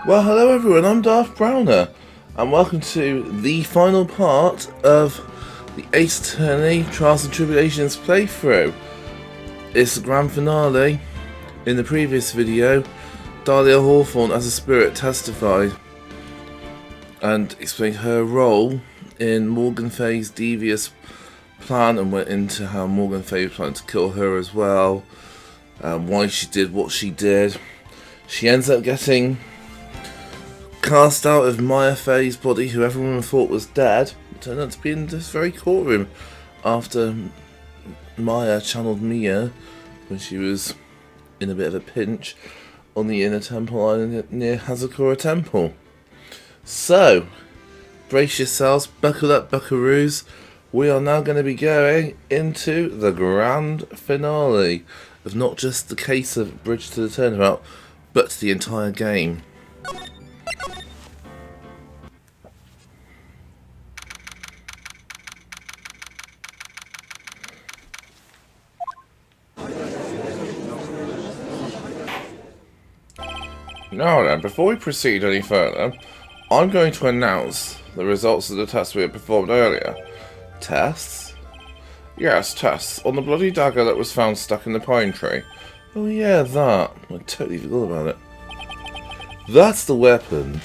Well, hello everyone, I'm Darth Browner, and welcome to the final part of the Ace Attorney Trials and Tribulations playthrough. It's the grand finale. In the previous video, Dahlia Hawthorne as a spirit testified and explained her role in Morgan Fay's devious plan and went into how Morgan Fay was planning to kill her as well, why she did what she did. She ends up getting cast out of Maya Fay's body, who everyone thought was dead. It turned out to be in this very courtroom after Maya channeled Mia when she was in a bit of a pinch on the inner temple island near Hazakura Temple. So, brace yourselves, buckle up buckaroos. We are now going to be going into the grand finale of not just the case of Bridge to the Turnabout, but the entire game. Now then, before we proceed any further, I'm going to announce the results of the tests we had performed earlier. Tests? Yes, tests on the bloody dagger that was found stuck in the pine tree. Oh yeah, that. I totally forgot about it. That's the weapon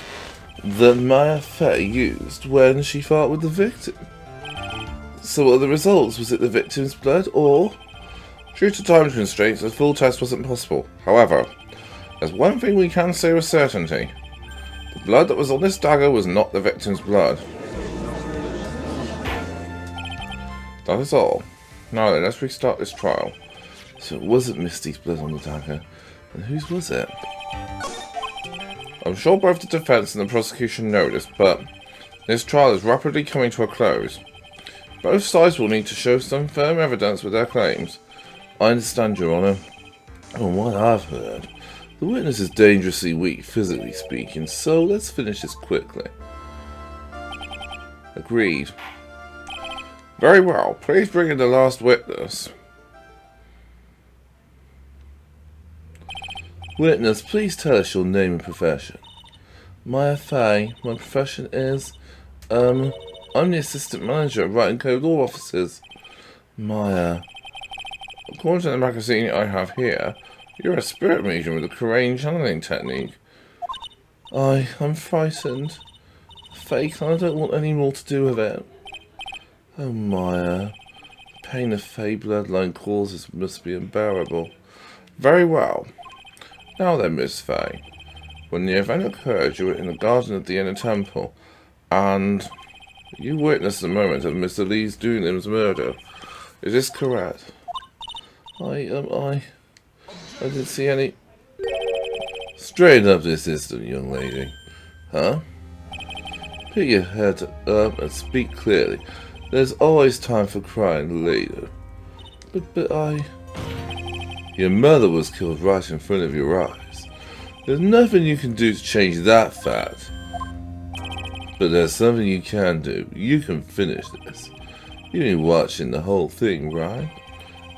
that Maya Fay used when she fought with the victim. So what are the results? Was it the victim's blood, or? Due to time constraints, a full test wasn't possible. However, there's one thing we can say with certainty. The blood that was on this dagger was not the victim's blood. That is all. Now then, let's restart this trial. So it wasn't Misty's blood on the dagger. And whose was it? I'm sure both the defense and the prosecution know this, but this trial is rapidly coming to a close. Both sides will need to show some firm evidence with their claims. I understand, Your Honour. From what I've heard, the witness is dangerously weak, physically speaking, so let's finish this quickly. Agreed. Very well, please bring in the last witness. Witness, please tell us your name and profession. Maya Fay, my profession is, I'm the assistant manager at Writing Code Law Offices. Maya, according to the magazine I have here, you're a spirit medium with a Kurain channeling technique. I'm frightened. Fake, I don't want any more to do with it. Oh Maya, the pain the Fey bloodline causes must be unbearable. Very well. Now then, Miss Fay. When the event occurred, you were in the garden of the inner temple, and you witnessed the moment of Mr. Lee Doonim's murder. Is this correct? I didn't see any. Straighten up this instant, young lady. Huh? Put your head up and speak clearly. There's always time for crying later. But I... Your mother was killed right in front of your eyes. There's nothing you can do to change that fact. But there's something you can do. You can finish this. You've been watching the whole thing, right?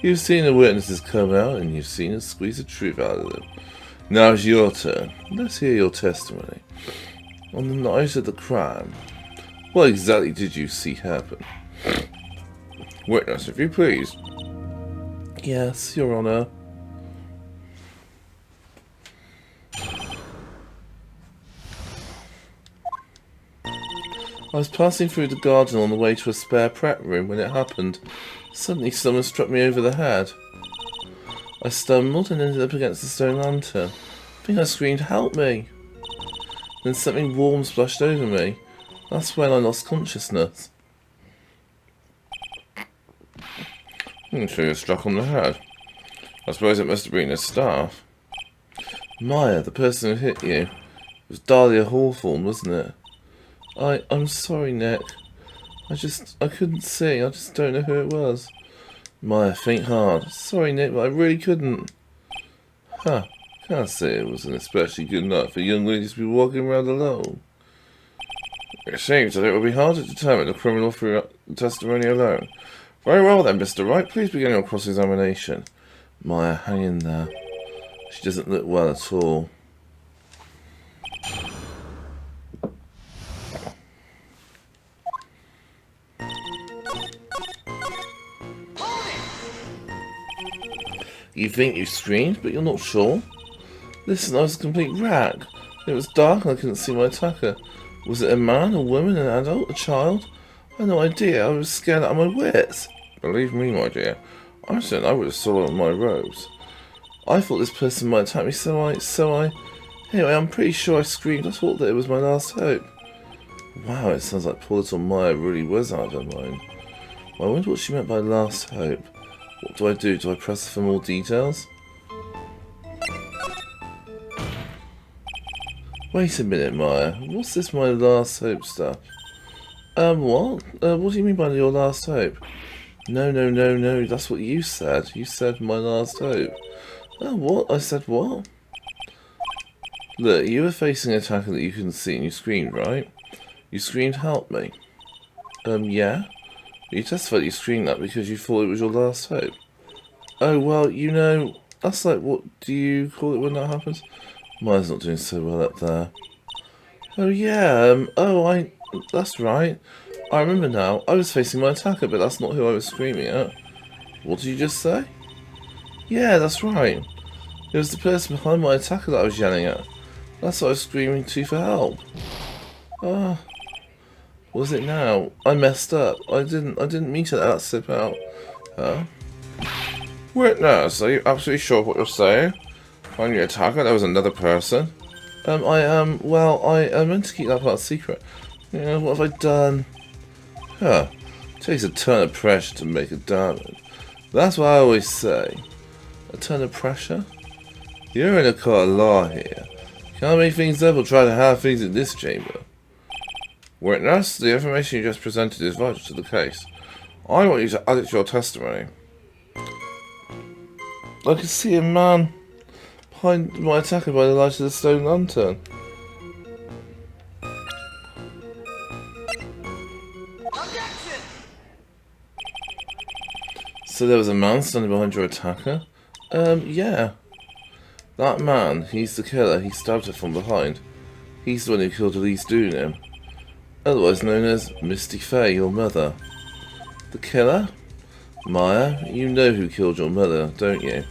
You've seen the witnesses come out, and you've seen us squeeze the truth out of them. Now it's your turn. Let's hear your testimony. On the night of the crime, what exactly did you see happen? Witness, if you please. Yes, Your Honour. I was passing through the garden on the way to a spare prep room when it happened. Suddenly someone struck me over the head. I stumbled and ended up against the stone lantern. I think I screamed, "Help me!" Then something warm splashed over me. That's when I lost consciousness. So you're struck on the head. I suppose it must have been a staff. Maya, the person who hit you. It was Dahlia Hawthorne, wasn't it? I'm sorry, Nick. I couldn't see. I just don't know who it was. Maya, think hard. Sorry, Nick, but I really couldn't. Huh. Can't say it was an especially good night for young ladies to be walking around alone. It seems that it would be hard to determine a criminal through testimony alone. Very well then, Mr. Wright. Please begin your cross-examination. Maya, hang in there. She doesn't look well at all. You think you screamed, but you're not sure? Listen, I was a complete wreck. It was dark and I couldn't see my attacker. Was it a man, a woman, an adult, a child? I had no idea. I was scared out of my wits. Believe me, my dear, I said I would have swallowed my robes. I thought this person might attack me, so I... Anyway, I'm pretty sure I screamed. I thought that it was my last hope. Wow, it sounds like poor little Maya really was out of her mind. Well, I wonder what she meant by last hope. What do I do? Do I press for more details? Wait a minute, Maya. What's this my last hope stuff? What? What do you mean by your last hope? No. That's what you said. You said my last hope. Oh, what? I said what? Look, you were facing an attacker that you couldn't see and you screamed, right? You screamed, help me. Yeah? You testified you screamed that because you thought it was your last hope. Oh, well, you know, that's like, what do you call it when that happens? Maya's not doing so well up there. Oh, yeah, that's right. I remember now. I was facing my attacker, but that's not who I was screaming at. What did you just say? Yeah, that's right. It was the person behind my attacker that I was yelling at. That's what I was screaming to for help. Ah. Was it now? I messed up. I didn't mean to let that slip out. Huh? Witness, are you absolutely sure of what you're saying? When your attacker, there was another person? Well, I meant to keep that part secret. You know, what have I done? Huh. It takes a ton of pressure to make a diamond. That's what I always say. A ton of pressure? You're in a court of law here. Can't make things up or try to have things in this chamber. Witness, the information you just presented is vital to the case. I want you to add it to your testimony. I could see a man behind my attacker by the light of the stone lantern. Objection! So there was a man standing behind your attacker? Yeah. That man, he's the killer. He stabbed her from behind. He's the one who killed Elise Doonan. Otherwise known as Misty Fey, your mother. The killer? Maya, you know who killed your mother, don't you?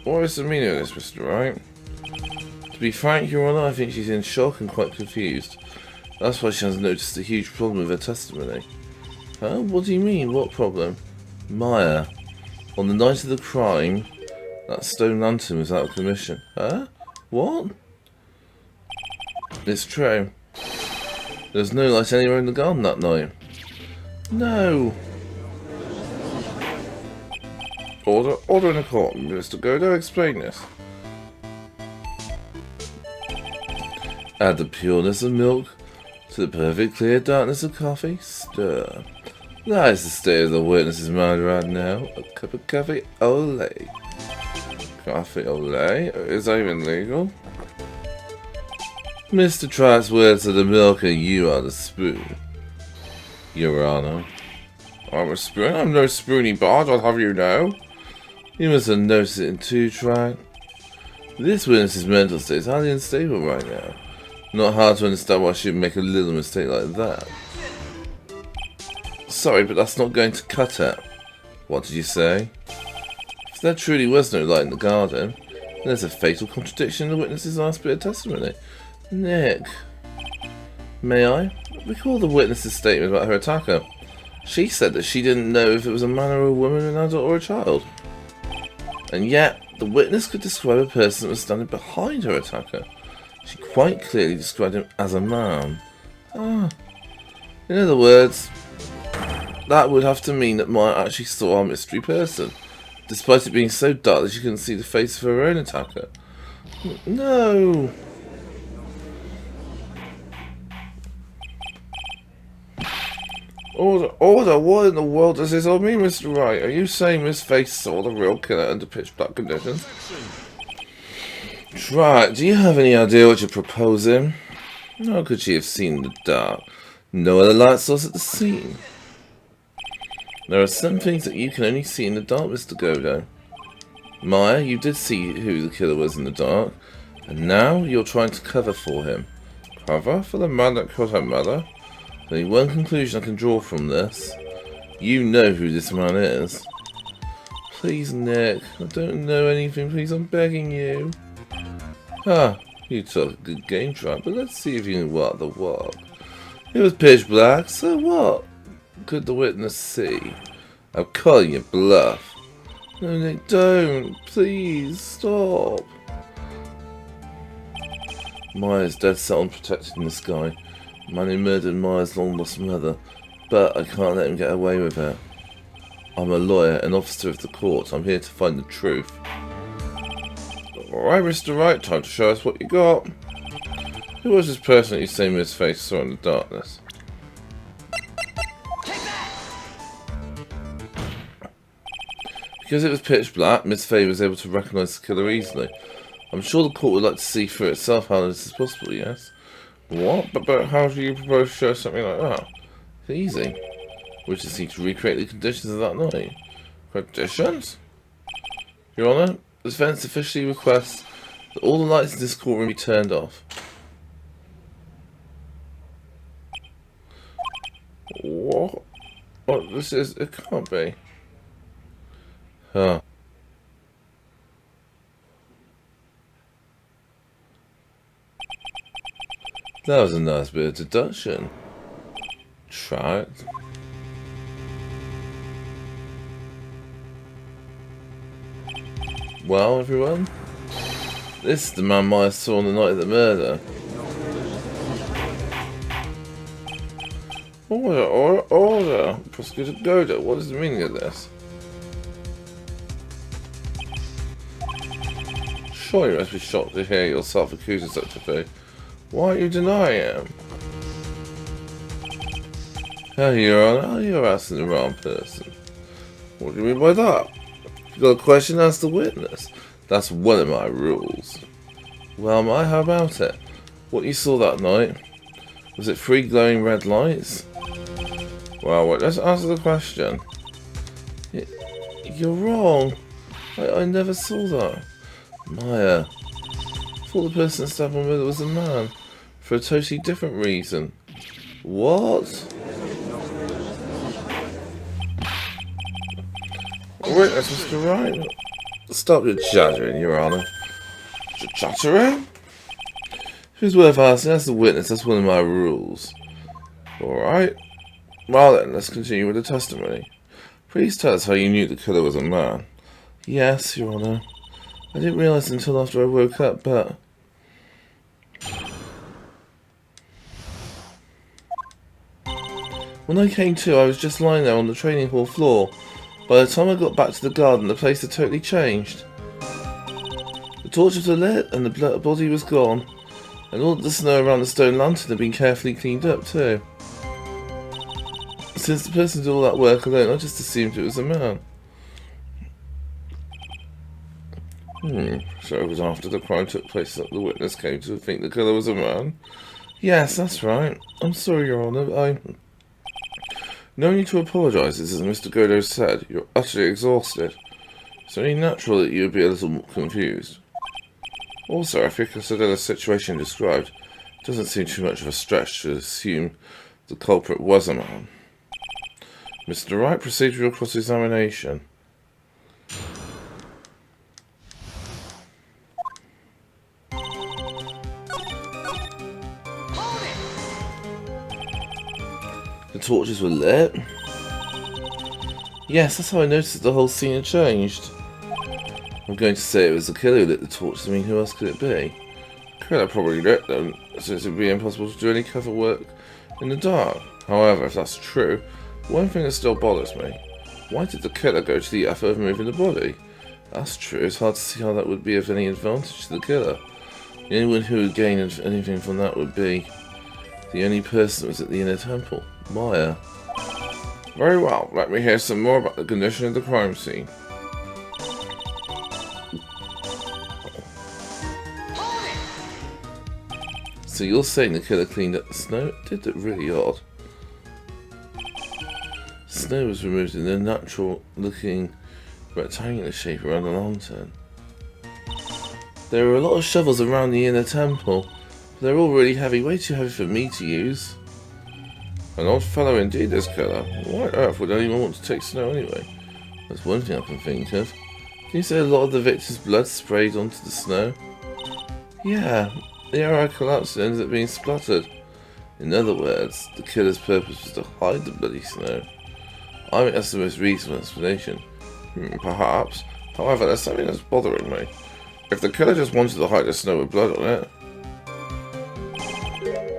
What is the meaning of this, Mr. Wright? To be frank, Your Honor, I think she's in shock and quite confused. That's why she has noticed a huge problem with her testimony. Huh? What do you mean? What problem? Maya, on the night of the crime, that stone lantern was out of commission. Huh? What? It's true. There's no light anywhere in the garden that night. No. Order in the court, Mr. Godo, explain this. Add the pureness of milk to the perfect clear darkness of coffee. Stir. That is the state of the witness's mind right now. A cup of coffee, ole. Coffee, ole? Is that even legal? Mr. Tright's words are the milk and you are the spoon. Your Honor. I'm a spoon? I'm no spoony bard, I'll have you know. You must have noticed it in too, Tright. This witness's mental state is highly unstable right now. Not hard to understand why she would make a little mistake like that. Sorry, but that's not going to cut it. What did you say? If there truly was no light in the garden, then there's a fatal contradiction in the witness's last bit of testimony. Nick. May I? Recall the witness's statement about her attacker. She said that she didn't know if it was a man or a woman, an adult or a child. And yet, the witness could describe a person that was standing behind her attacker. She quite clearly described him as a man. Ah. In other words, that would have to mean that Maya actually saw our mystery person, despite it being so dark that she couldn't see the face of her own attacker. No! Order, what in the world does this all mean, Mr. Wright? Are you saying Miss Face saw the real killer under pitch black conditions? Right, do you have any idea what you're proposing? How could she have seen in the dark? No other light source at the scene. There are some things that you can only see in the dark, Mr. Godo. Maya, you did see who the killer was in the dark. And now you're trying to cover for him. Cover for the man that killed her mother? Only one conclusion I can draw from this. You know who this man is. Please, Nick. I don't know anything. Please, I'm begging you. Ah, you took a good game try, but let's see if you can work the work. It was pitch black, so what? Could the witness see? I'm calling you bluff. No, Nick, don't. Please, stop. Myers dead set on protecting this guy. Man who murdered Myers' long-lost mother. But I can't let him get away with it. I'm a lawyer, an officer of the court. I'm here to find the truth. Alright, Mr. Wright, time to show us what you got. Who was this person that you say Miss Faye saw in the darkness? Because it was pitch black, Miss Faye was able to recognise the killer easily. I'm sure the court would like to see for itself how this is possible, yes? What? But how do you propose to show something like that? It's easy. We just need to recreate the conditions of that night. Conditions? Your Honour, the defence officially requests that all the lights in this courtroom be turned off. What? What? This is... It can't be. Huh. That was a nice bit of deduction. Try it. Well, everyone, this is the man Myers saw on the night of the murder. Order! Prosecutor Goda, what is the meaning of this? Sure, you must be shocked to hear yourself accused of such a thing. Why are you denying him? Hey, Your Honour, you're asking the wrong person. What do you mean by that? If you've got a question, ask the witness. That's one of my rules. Well, how about it? What you saw that night? Was it 3 glowing red lights? Well, let's answer the question. You're wrong. I never saw that. Maya. I thought the person stabbed my mother was a man. For a totally different reason. What? Witness, Mr. Wright. Stop your chattering, Your Honour. Chattering? If it's worth asking, that's the witness. That's one of my rules. Alright. Well then, let's continue with the testimony. Please tell us how you knew the killer was a man. Yes, Your Honour. I didn't realise until after I woke up, but... When I came to, I was just lying there on the training hall floor. By the time I got back to the garden, the place had totally changed. The torches were lit and the body was gone. And all the snow around the stone lantern had been carefully cleaned up too. Since the person did all that work alone, I just assumed it was a man. So it was after the crime took place that the witness came to think the killer was a man? Yes, that's right. I'm sorry, Your Honour, but no need to apologise, as Mr. Godo said. You're utterly exhausted. It's only natural that you would be a little confused. Also, if you consider the situation described, it doesn't seem too much of a stretch to assume the culprit was a man. Mr. Wright, proceed with your cross-examination. The torches were lit? Yes, that's how I noticed that the whole scene had changed. I'm going to say it was the killer who lit the torches. I mean, who else could it be? The killer probably lit them, since it would be impossible to do any cover work in the dark. However, if that's true, one thing that still bothers me. Why did the killer go to the effort of moving the body? That's true, it's hard to see how that would be of any advantage to the killer. The only one who would gain anything from that would be the only person that was at the inner temple. Maya. Very well, let me hear some more about the condition of the crime scene. So you're saying the killer cleaned up the snow? It did look really odd. Snow was removed in a natural looking rectangular shape around the lantern. There are a lot of shovels around the inner temple, but they're all really heavy, way too heavy for me to use. An odd fellow indeed, this killer. Why on earth would anyone want to take snow anyway? That's one thing I can think of. Can you say a lot of the victim's blood sprayed onto the snow? Yeah, the area collapsed and ended up being splattered. In other words, the killer's purpose was to hide the bloody snow. I think that's the most reasonable explanation. Perhaps. However, there's something that's bothering me. If the killer just wanted to hide the snow with blood on it,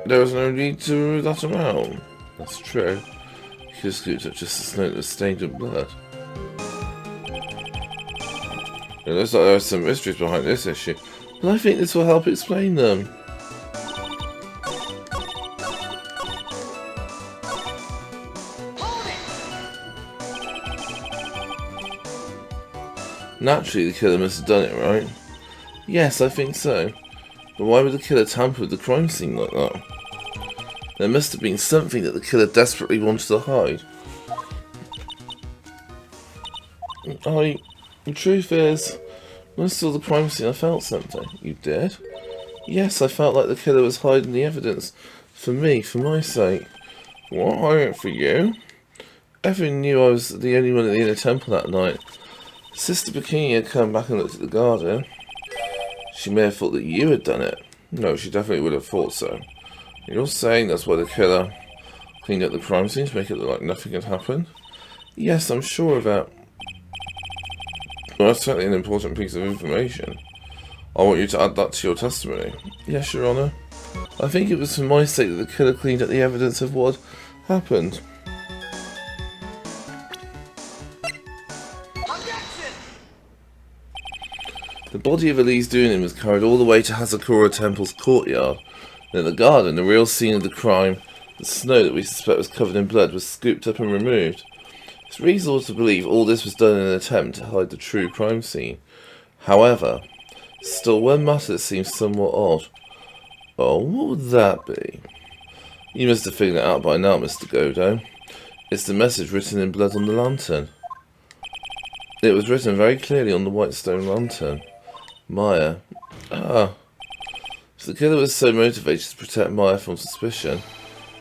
there was no need to move that around. That's true. He could have scooped up just the snow that was stained with blood. It looks like there are some mysteries behind this issue, but I think this will help explain them. Naturally, the killer must have done it, right? Yes, I think so. But why would the killer tamper with the crime scene like that? There must have been something that the killer desperately wanted to hide. The truth is, when I saw the crime scene, I felt something. You did? Yes, I felt like the killer was hiding the evidence. For me, for my sake. What? Hiding it for you? Everyone knew I was the only one at the inner temple that night. Sister Bikini had come back and looked at the garden. She may have thought that you had done it. No, she definitely would have thought so. You're saying that's why the killer cleaned up the crime scene to make it look like nothing had happened? Yes, I'm sure of that. Well, that's certainly an important piece of information. I want you to add that to your testimony. Yes, Your Honour. I think it was for my sake that the killer cleaned up the evidence of what happened. The body of Elise Doonan was carried all the way to Hazakura Temple's courtyard. And in the garden, the real scene of the crime, the snow that we suspect was covered in blood, was scooped up and removed. It's reasonable to believe all this was done in an attempt to hide the true crime scene. However, still one matter that seems somewhat odd. Oh, what would that be? You must have figured it out by now, Mr. Godo. It's the message written in blood on the lantern. It was written very clearly on the white stone lantern. Maya. If the killer was so motivated to protect Maya from suspicion,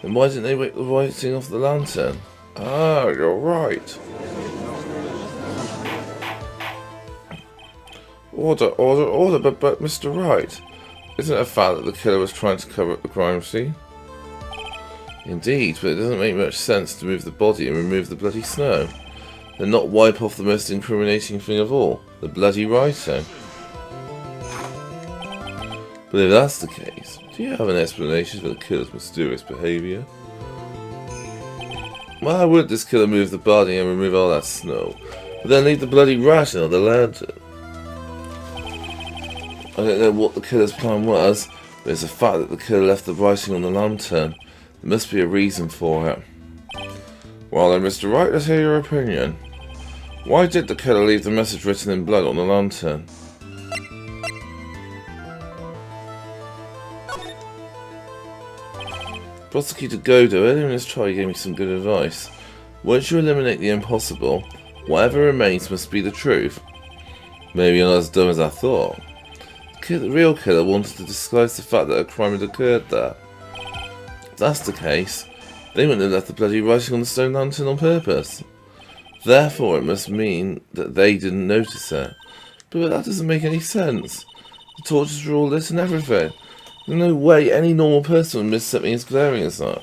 then why didn't they wipe the writing off the lantern? You're right. Order, but Mr. Wright, isn't it a fact that the killer was trying to cover up the crime scene? Indeed, but it doesn't make much sense to move the body and remove the bloody snow, then not wipe off the most incriminating thing of all, the bloody writing. But if that's the case, do you have an explanation for the killer's mysterious behaviour? Why would this killer move the body and remove all that snow, but then leave the bloody writing on the lantern? I don't know what the killer's plan was, but it's a fact that the killer left the writing on the lantern. There must be a reason for it. Well then, Mr. Wright, let's hear your opinion. Why did the killer leave the message written in blood on the lantern? Prosecutor Godo, earlier in his trial, gave me some good advice. Once you eliminate the impossible, whatever remains must be the truth. Maybe you're not as dumb as I thought. The real killer wanted to disguise the fact that a crime had occurred there. If that's the case, they wouldn't have left the bloody writing on the stone lantern on purpose. Therefore, it must mean that they didn't notice it. But that doesn't make any sense. The torches were all lit and everything. There's no way any normal person would miss something as glaring as that.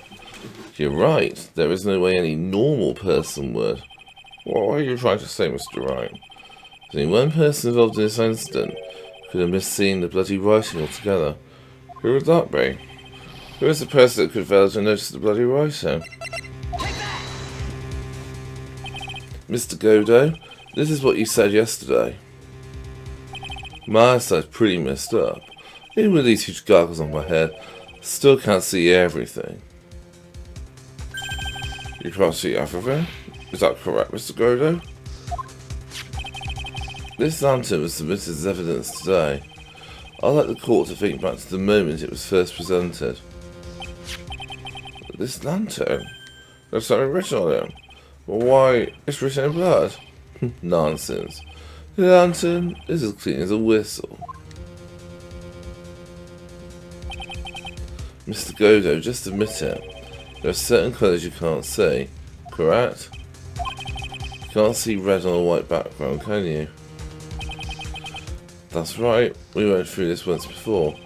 You're right, there is no way any normal person would. What are you trying to say, Mr. Wright? There's only one person involved in this incident who could have missed seeing the bloody writing altogether. Who would that be? Who is the person that could fail to notice the bloody writing? Mr. Godo, this is what you said yesterday. My eyesight's pretty messed up. Even with these huge goggles on my head, I still can't see everything. You can't see everything? Is that correct, Mr. Godo? This lantern was submitted as evidence today. I'd like the court to think back to the moment it was first presented. This lantern? There's something written on it. Well, why? It's written in blood. Nonsense. The lantern is as clean as a whistle. Mr. Godo, just admit it. There are certain colours you can't see, correct? You can't see red on a white background, can you? That's right, we went through this once before,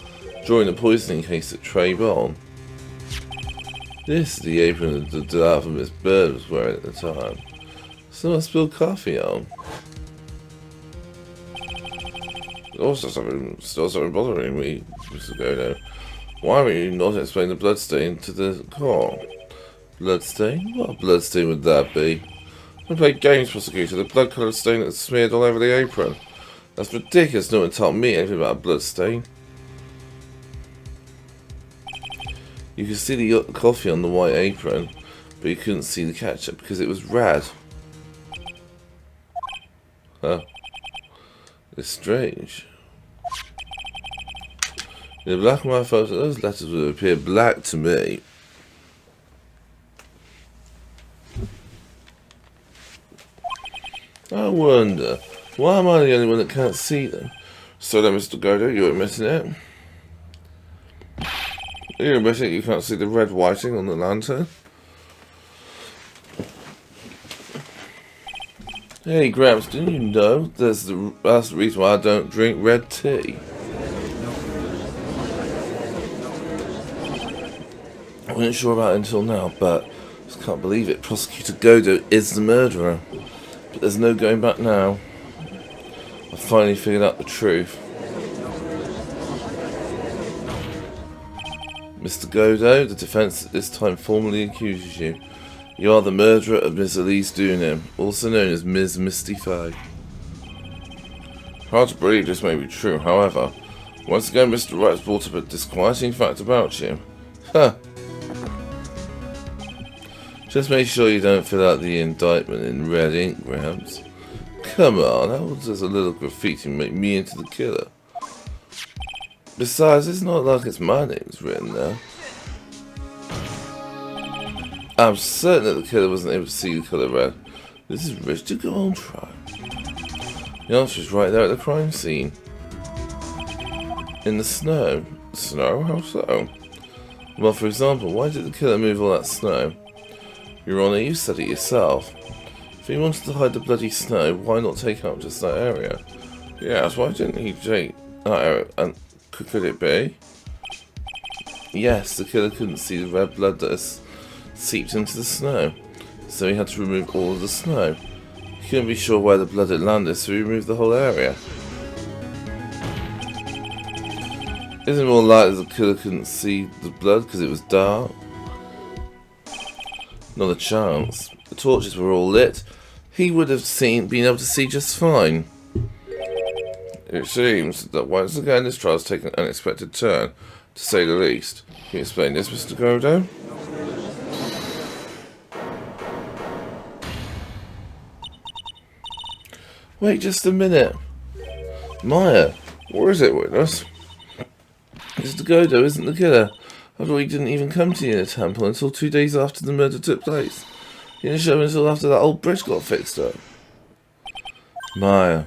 during the poisoning case at Trebon. This is the apron that the diaphanous bird was wearing at the time. Someone spilled coffee on. Also still something bothering me, Mr. Godo. Why would you not explain the bloodstain to the court? Bloodstain? What bloodstain would that be? I played games, prosecutor. The blood-coloured stain that's smeared all over the apron. That's ridiculous. No one told me anything about a bloodstain. You could see the coffee on the white apron, but you couldn't see the ketchup because it was red. Huh. It's strange. In the black and white photo, those letters would appear black to me. I wonder, why am I the only one that can't see them? So then, Mr. Godo, you're admitting it? You're admitting you can't see the red whiting on the lantern? Hey, Gramps, didn't you know that's the reason why I don't drink red tea? I wasn't sure about it until now, but I just can't believe it. Prosecutor Godo is the murderer. But there's no going back now. I've finally figured out the truth. Mr. Godo, the defense at this time formally accuses you. You are the murderer of Ms. Elise Doonan, also known as Ms. Misty Faye. Hard to believe this may be true, however, once again Mr. Wright's brought up a disquieting fact about you. Huh. Just make sure you don't fill out the indictment in red ink, Gramps. Come on, how does a little graffiti make me into the killer? Besides, it's not like it's my name's written there. I'm certain that the killer wasn't able to see the colour red. This is rich to go on trial. The answer is right there at the crime scene. In the snow. Snow? How so? Well, for example, why did the killer move all that snow? Your Honour, you said it yourself. If he wanted to hide the bloody snow, why not take out just that area? Yes, why didn't he take that area? And could it be? Yes, the killer couldn't see the red blood that has seeped into the snow, so he had to remove all of the snow. He couldn't be sure where the blood had landed, so he removed the whole area. Isn't it more likely the killer couldn't see the blood because it was dark? Not a chance. The torches were all lit. He would have been able to see just fine. It seems that once again this trial has taken an unexpected turn, to say the least. Can you explain this, Mr. Godo? Wait just a minute. Maya, what is it with us? Mr. Godo isn't the killer. I thought he didn't even come to the inner temple until 2 days after the murder took place. He didn't show him until after that old bridge got fixed up. Maya,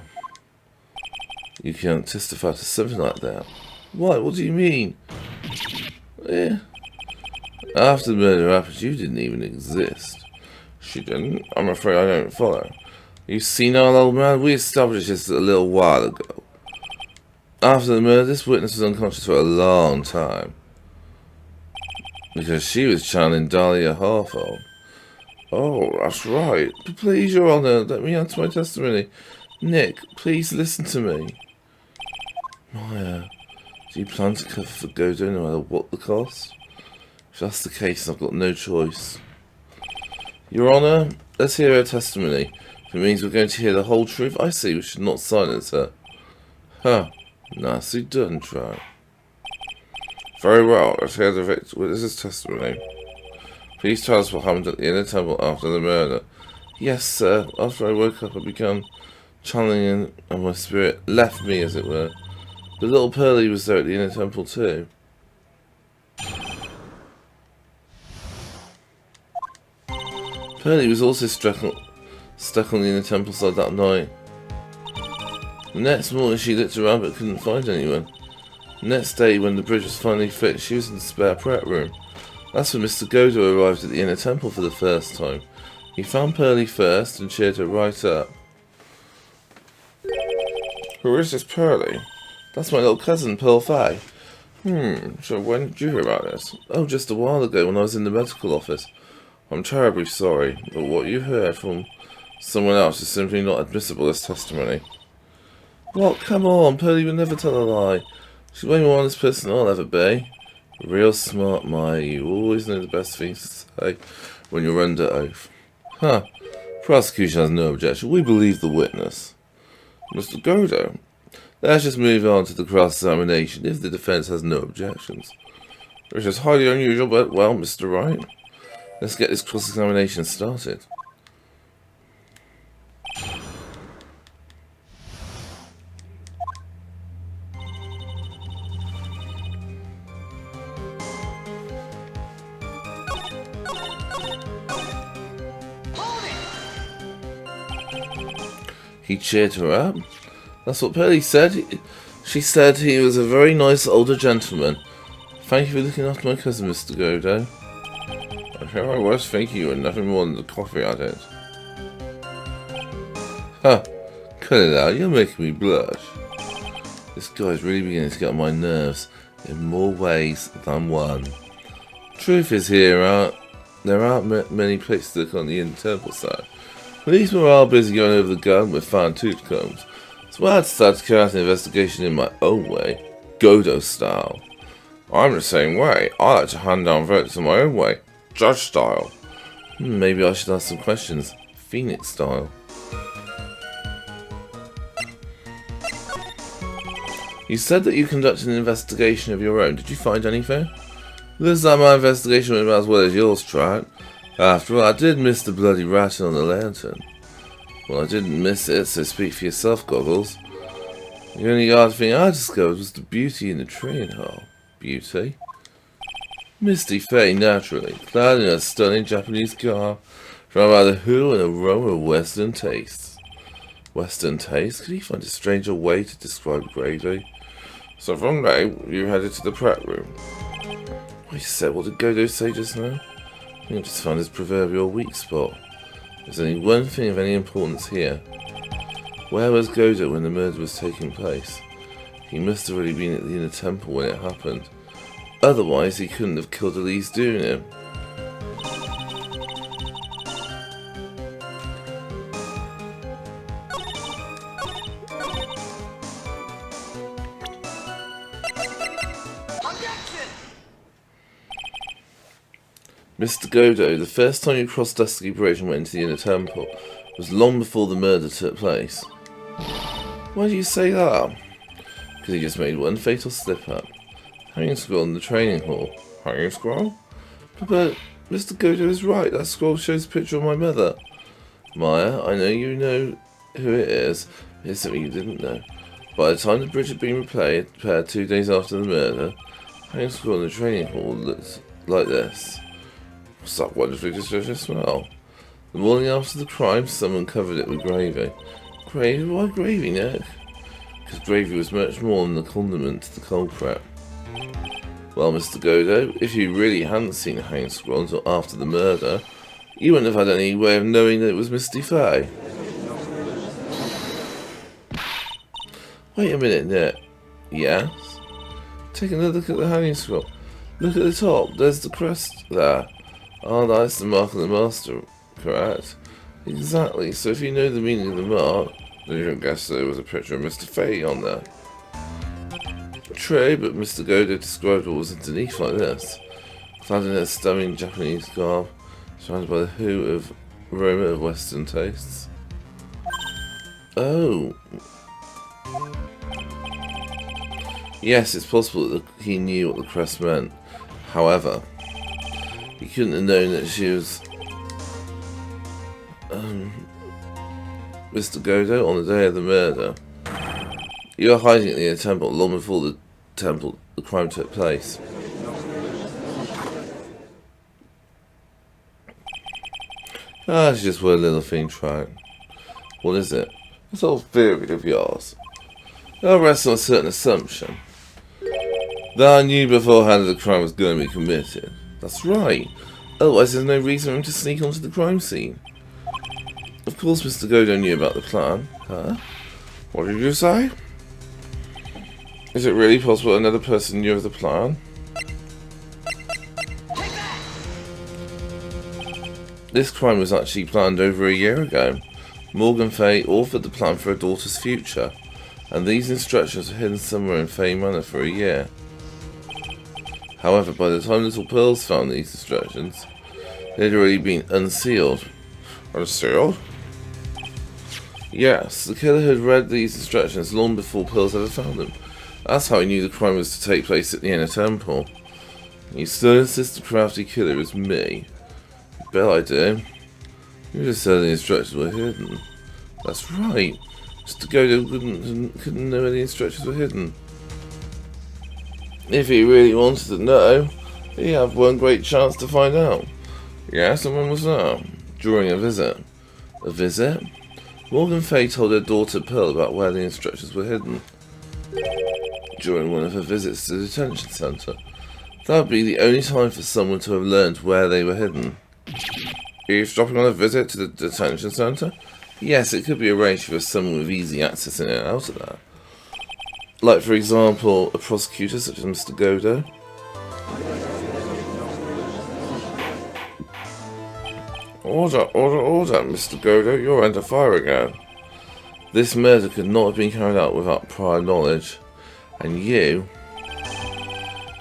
you can't testify to something like that. What? What do you mean? Yeah. After the murder happened, you didn't even exist. She didn't? I'm afraid I don't follow. You senile old man, we established this a little while ago. After the murder, this witness was unconscious for a long time. Because she was channeling Dahlia Hawthorne. Oh, that's right. But please, Your Honour, let me answer my testimony. Nick, please listen to me. Maya, do you plan to cover for Godo no matter what the cost? If that's the case, I've got no choice. Your Honour, let's hear her testimony. If it means we're going to hear the whole truth, I say we should not silence her. Huh. Nicely done, Trout. Very well, let's hear the witness's testimony. Please tell us what happened at the inner temple after the murder. Yes, sir. After I woke up, I began channeling and my spirit left me, as it were. The little Pearly was there at the inner temple too. Pearly was also stuck on the inner temple side that night. The next morning she looked around but couldn't find anyone. Next day, when the bridge was finally fixed, she was in the spare prep room. That's when Mr. Godo arrived at the inner temple for the first time. He found Pearly first and cheered her right up. Who is this Pearly? That's my little cousin, Pearl Faye. So when did you hear about this? Oh, just a while ago when I was in the medical office. I'm terribly sorry, but what you heard from someone else is simply not admissible as testimony. What? Come on, Pearly would never tell a lie. She's way more honest person than I'll ever be. Real smart, Maya. You always know the best things to say when you're under oath. Huh. Prosecution has no objection. We believe the witness. Mr. Godo, let's just move on to the cross-examination if the defense has no objections. Which is highly unusual, but, well, Mr. Wright, let's get this cross-examination started. He cheered her up. That's what Pearly said. She said he was a very nice older gentleman. Thank you for looking after my cousin, Mr. Godo. Here I was thinking you were nothing more than the coffee addict. Huh. Cut it out, you're making me blush. This guy's really beginning to get on my nerves in more ways than one. Truth is there aren't many places to look on the inner temple side. Police were all busy going over the garden with fine-tooth combs, so I decided to carry out an investigation in my own way, Godo style. I'm the same way. I like to hand down verdicts in my own way, judge style. Maybe I should ask some questions, Phoenix style. You said that you conducted an investigation of your own. Did you find anything? Looks like my investigation went about as well as yours tried. After all, I did miss the bloody rattle on the lantern. Well, I didn't miss it, so speak for yourself, Goggles. The only odd thing I discovered was the beauty in the train hall. Beauty? Misty Faye, naturally, clad in a stunning Japanese garb, from either who and aroma of Western tastes. Western taste? Could he find a stranger way to describe gravy? So from there, you headed to the prep room. Wait a sec, what did Godo say just now? I think I just found his proverbial weak spot. There's only one thing of any importance here. Where was Godo when the murder was taking place? He must have already been at the inner temple when it happened. Otherwise, he couldn't have killed Elise doing it. Mr. Godo, the first time you crossed Dusky Bridge and went into the inner temple was long before the murder took place. Why do you say that? Because he just made one fatal slip-up. Hanging scroll in the training hall. Hanging scroll? But Mr. Godo is right. That scroll shows a picture of my mother. Maya, I know you know who it is. Here's something you didn't know. By the time the bridge had been repaired 2 days after the murder, hanging scroll in the training hall looked like this. What's that wonderfully delicious smell? The morning after the crime, someone covered it with gravy. Gravy? Why gravy, Nick? Because gravy was much more than the condiment to the cold prep. Well, Mr. Godo, if you really hadn't seen the hanging scroll until after the murder, you wouldn't have had any way of knowing that it was Misty Faye. Wait a minute, Nick. Yes? Take another look at the hanging scroll. Look at the top. There's the crest there. Oh, that's the mark of the master, correct? Exactly, so if you know the meaning of the mark, then you don't guess there was a picture of Mr. Faye on there. True, but Mr. Godo described what was underneath like this. Clad in a stunning Japanese garb, surrounded by the hue of aroma of Western tastes. Oh. Yes, it's possible that he knew what the crest meant. However, he couldn't have known that she was Mr. Godo on the day of the murder. You were hiding at the inner temple long before the crime took place. It's just one little thing, try. What is it? This whole theory of yours. I'll rest on a certain assumption. That I knew beforehand that the crime was going to be committed. That's right. Otherwise there's no reason for him to sneak onto the crime scene. Of course Mr. Godo knew about the plan. Huh? What did you say? Is it really possible another person knew of the plan? This crime was actually planned over a year ago. Morgan Fay authored the plan for her daughter's future, and these instructions were hidden somewhere in Fay Manor for a year. However, by the time Little Pearls found these instructions, they had already been unsealed. Unsealed? Yes, the killer had read these instructions long before Pearls ever found them. That's how he knew the crime was to take place at the Inner Temple. You still insist the crafty killer is me? Bet I do. You just said the instructions were hidden. That's right. Mr. Godo couldn't know any instructions were hidden. If he really wanted to know, he had one great chance to find out. Yes, and when was that? During a visit. A visit? Morgan Fay told her daughter Pearl about where the instructions were hidden. During one of her visits to the detention centre. That would be the only time for someone to have learned where they were hidden. Eavesdropping on a visit to the detention centre? Yes, it could be arranged for someone with easy access in and out of there. Like, for example, a prosecutor such as Mr. Godo. Order, Mr. Godo, you're under fire again. This murder could not have been carried out without prior knowledge, and you're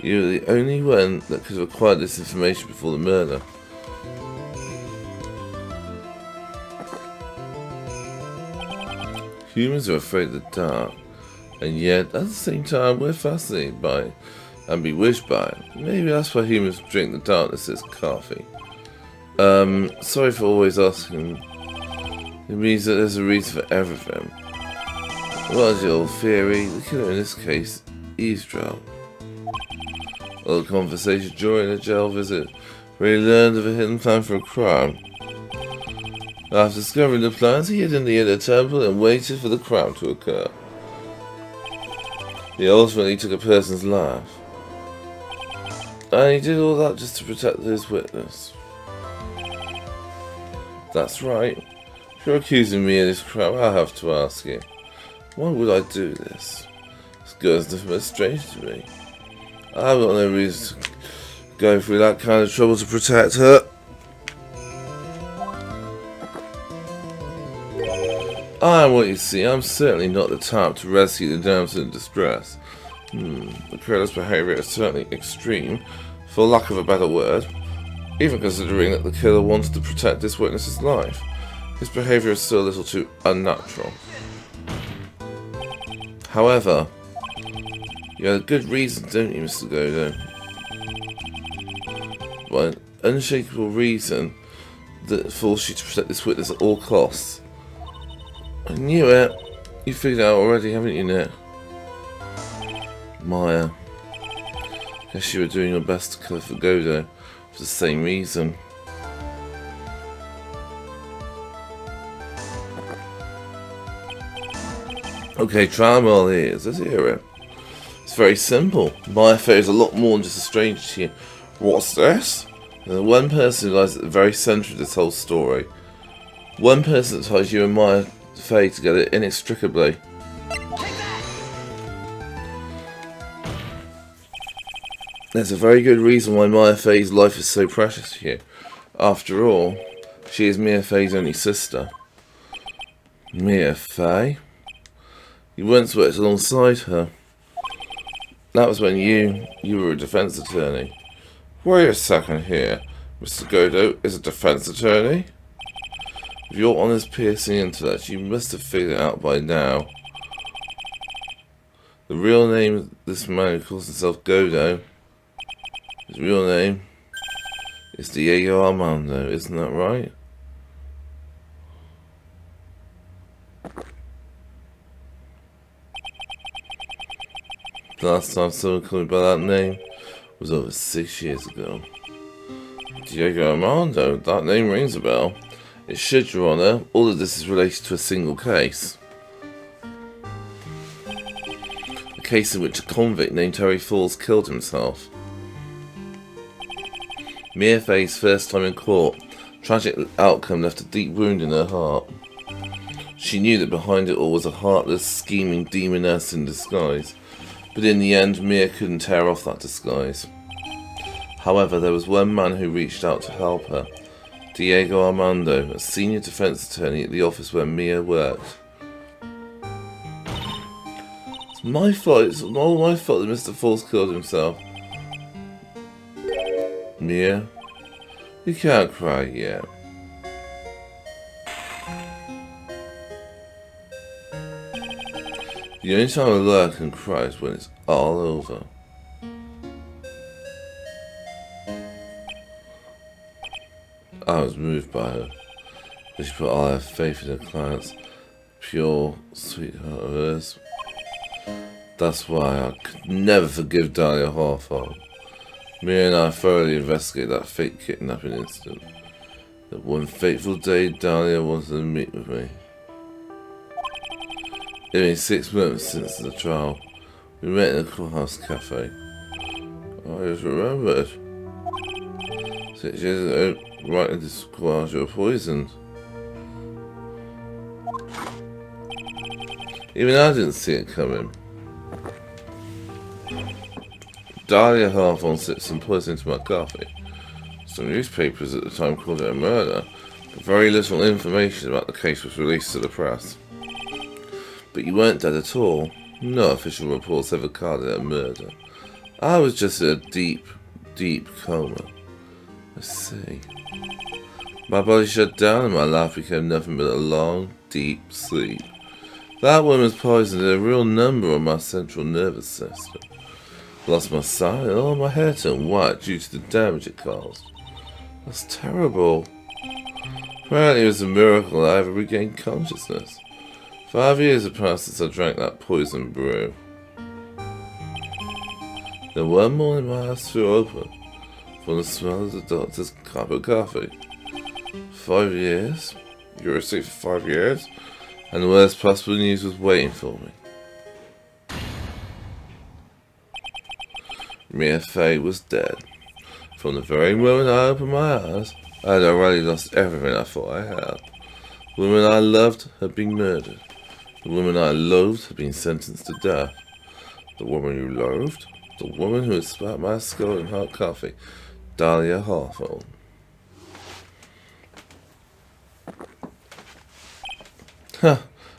the only one that could have acquired this information before the murder. Humans are afraid of the dark, and yet at the same time we're fascinated by it and bewitched by it. Maybe that's why humans drink the darkness as coffee. Sorry for always asking. It means that there's a reason for everything. What is your theory? The killer in this case eavesdropped. All the conversation during the jail visit where he learned of a hidden plan for a crime. After discovering the plans, he hid in the Inner Temple and waited for the crime to occur. He ultimately took a person's life. And he did all that just to protect his witness. That's right. If you're accusing me of this crime, I have to ask you, why would I do this? This girl's nothing strange to me. I've got no reason to go through that kind of trouble to protect her. I am what you see. I'm certainly not the type to rescue the damsel in distress. The killer's behaviour is certainly extreme, for lack of a better word. Even considering that the killer wanted to protect this witness's life, his behaviour is still a little too unnatural. However, you had a good reason, don't you, Mr. Godo? Well, an unshakable reason that forced you to protect this witness at all costs. I knew it. You figured it out already, haven't you, Nick? Maya. Guess you were doing your best to cover for Godo for the same reason. Okay, try them all ears. Let's hear it. It's very simple. Maya Fay is a lot more than just a stranger to you. What's this? There's one person who lies at the very centre of this whole story. One person that ties you and Maya Fay together inextricably. There's a very good reason why Maya Fay's life is so precious to you. After all, she is Mia Fay's only sister. Mia Fay? You once worked alongside her. That was when you were a defence attorney. Wait a second here. Mr. Godo is a defence attorney? With your honest piercing intellect, you must have figured it out by now. The real name of this man who calls himself Godo, his real name is Diego Armando, isn't that right? The last time someone called me by that name was over 6 years ago. Diego Armando, that name rings a bell. It should, Your Honour. All of this is related to a single case. The case in which a convict named Terry Falls killed himself. Mia Fey's first time in court. Tragic outcome left a deep wound in her heart. She knew that behind it all was a heartless, scheming demoness in disguise, but in the end Mia couldn't tear off that disguise. However, there was one man who reached out to help her. Diego Armando, a senior defense attorney at the office where Mia worked. It's my fault. It's all my fault that Mr. Falls killed himself. Mia, you can't cry yet. The only time a lawyer can cry is when it's all over. I was moved by her, but she put all her faith in her client's pure sweetheart of hers. That's why I could never forgive Dahlia Hawthorne. Mia and I thoroughly investigated that fake kidnapping incident. That one fateful day, Dahlia wanted to meet with me. It had been 6 months since the trial. We met in a courthouse cafe. I just remembered. 6 years ago, right in this courthouse, you were poisoned. Even I didn't see it coming. Dahlia Hawthorne slipped some poison into my coffee. Some newspapers at the time called it a murder, but very little information about the case was released to the press. But you weren't dead at all. No official reports ever called it a murder. I was just in a deep, deep coma. I see. My body shut down and my life became nothing but a long, deep sleep. That woman's poison did a real number on my central nervous system. Lost my sight and all my hair turned white due to the damage it caused. That's terrible. Apparently it was a miracle I ever regained consciousness. 5 years had passed since I drank that poison brew. Then one morning my eyes flew open from the smell of the doctor's cup of coffee. 5 years? You were sick for 5 years? And the worst possible news was waiting for me. Mia Fey was dead. From the very moment I opened my eyes, I had already lost everything I thought I had. The woman I loved had been murdered. The woman I loathed had been sentenced to death. The woman you loathed? The woman who had spat my skull in hot coffee. Dahlia Hawthorne. Huh.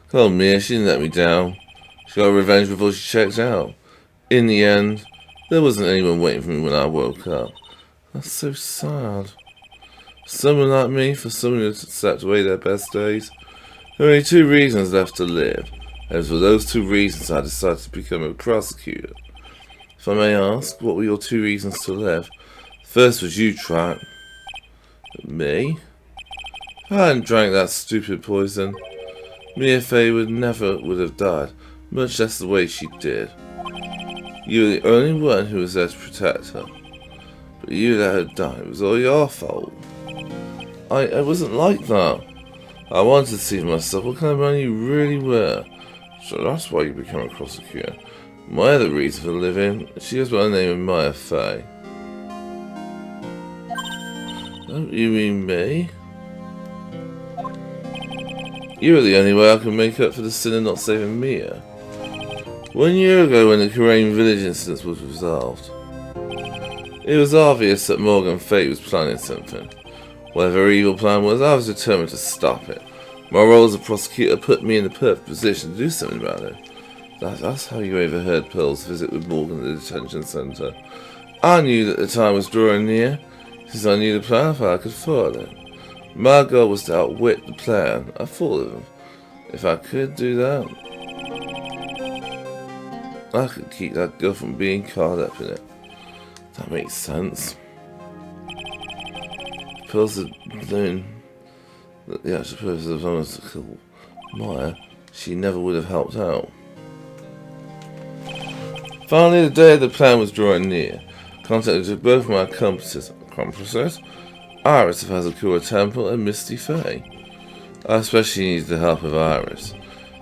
Come on, Mia, she didn't let me down. She got revenge before she checked out. In the end, there wasn't anyone waiting for me when I woke up. That's so sad. Someone like me, for someone who slept away their best days. There are only 2 reasons left to live, and it was for those 2 reasons I decided to become a prosecutor. If I may ask, what were your 2 reasons to live? First was you, Track. Me? If I hadn't drank that stupid poison, Mia Fey would have died, much less the way she did. You were the only one who was there to protect her. But you let her die. It was all your fault. I wasn't like that. I wanted to see for myself what kind of man you really were. So that's why you became a prosecutor. My other reason for living, she goes by the name of Mia Fey. Don't you mean me? You were the only way I could make up for the sin of not saving Mia. 1 year ago when the Karain village incident was resolved, it was obvious that Morgan Fate was planning something. Whatever her evil plan was, I was determined to stop it. My role as a prosecutor put me in the perfect position to do something about it. That's how you overheard Pearl's visit with Morgan at the detention centre. I knew that the time was drawing near, since I knew the plan if I could foil it. My goal was to outwit the plan. I thought of him. If I could do that, I could keep that girl from being caught up in it. That makes sense. Pearls had known that the actual purpose of someone was to kill Maya. She never would have helped out. Finally, the day of the plan was drawing near. Contacted both my accomplices, Iris of Hazakura Temple and Misty Fey. I especially needed the help of Iris.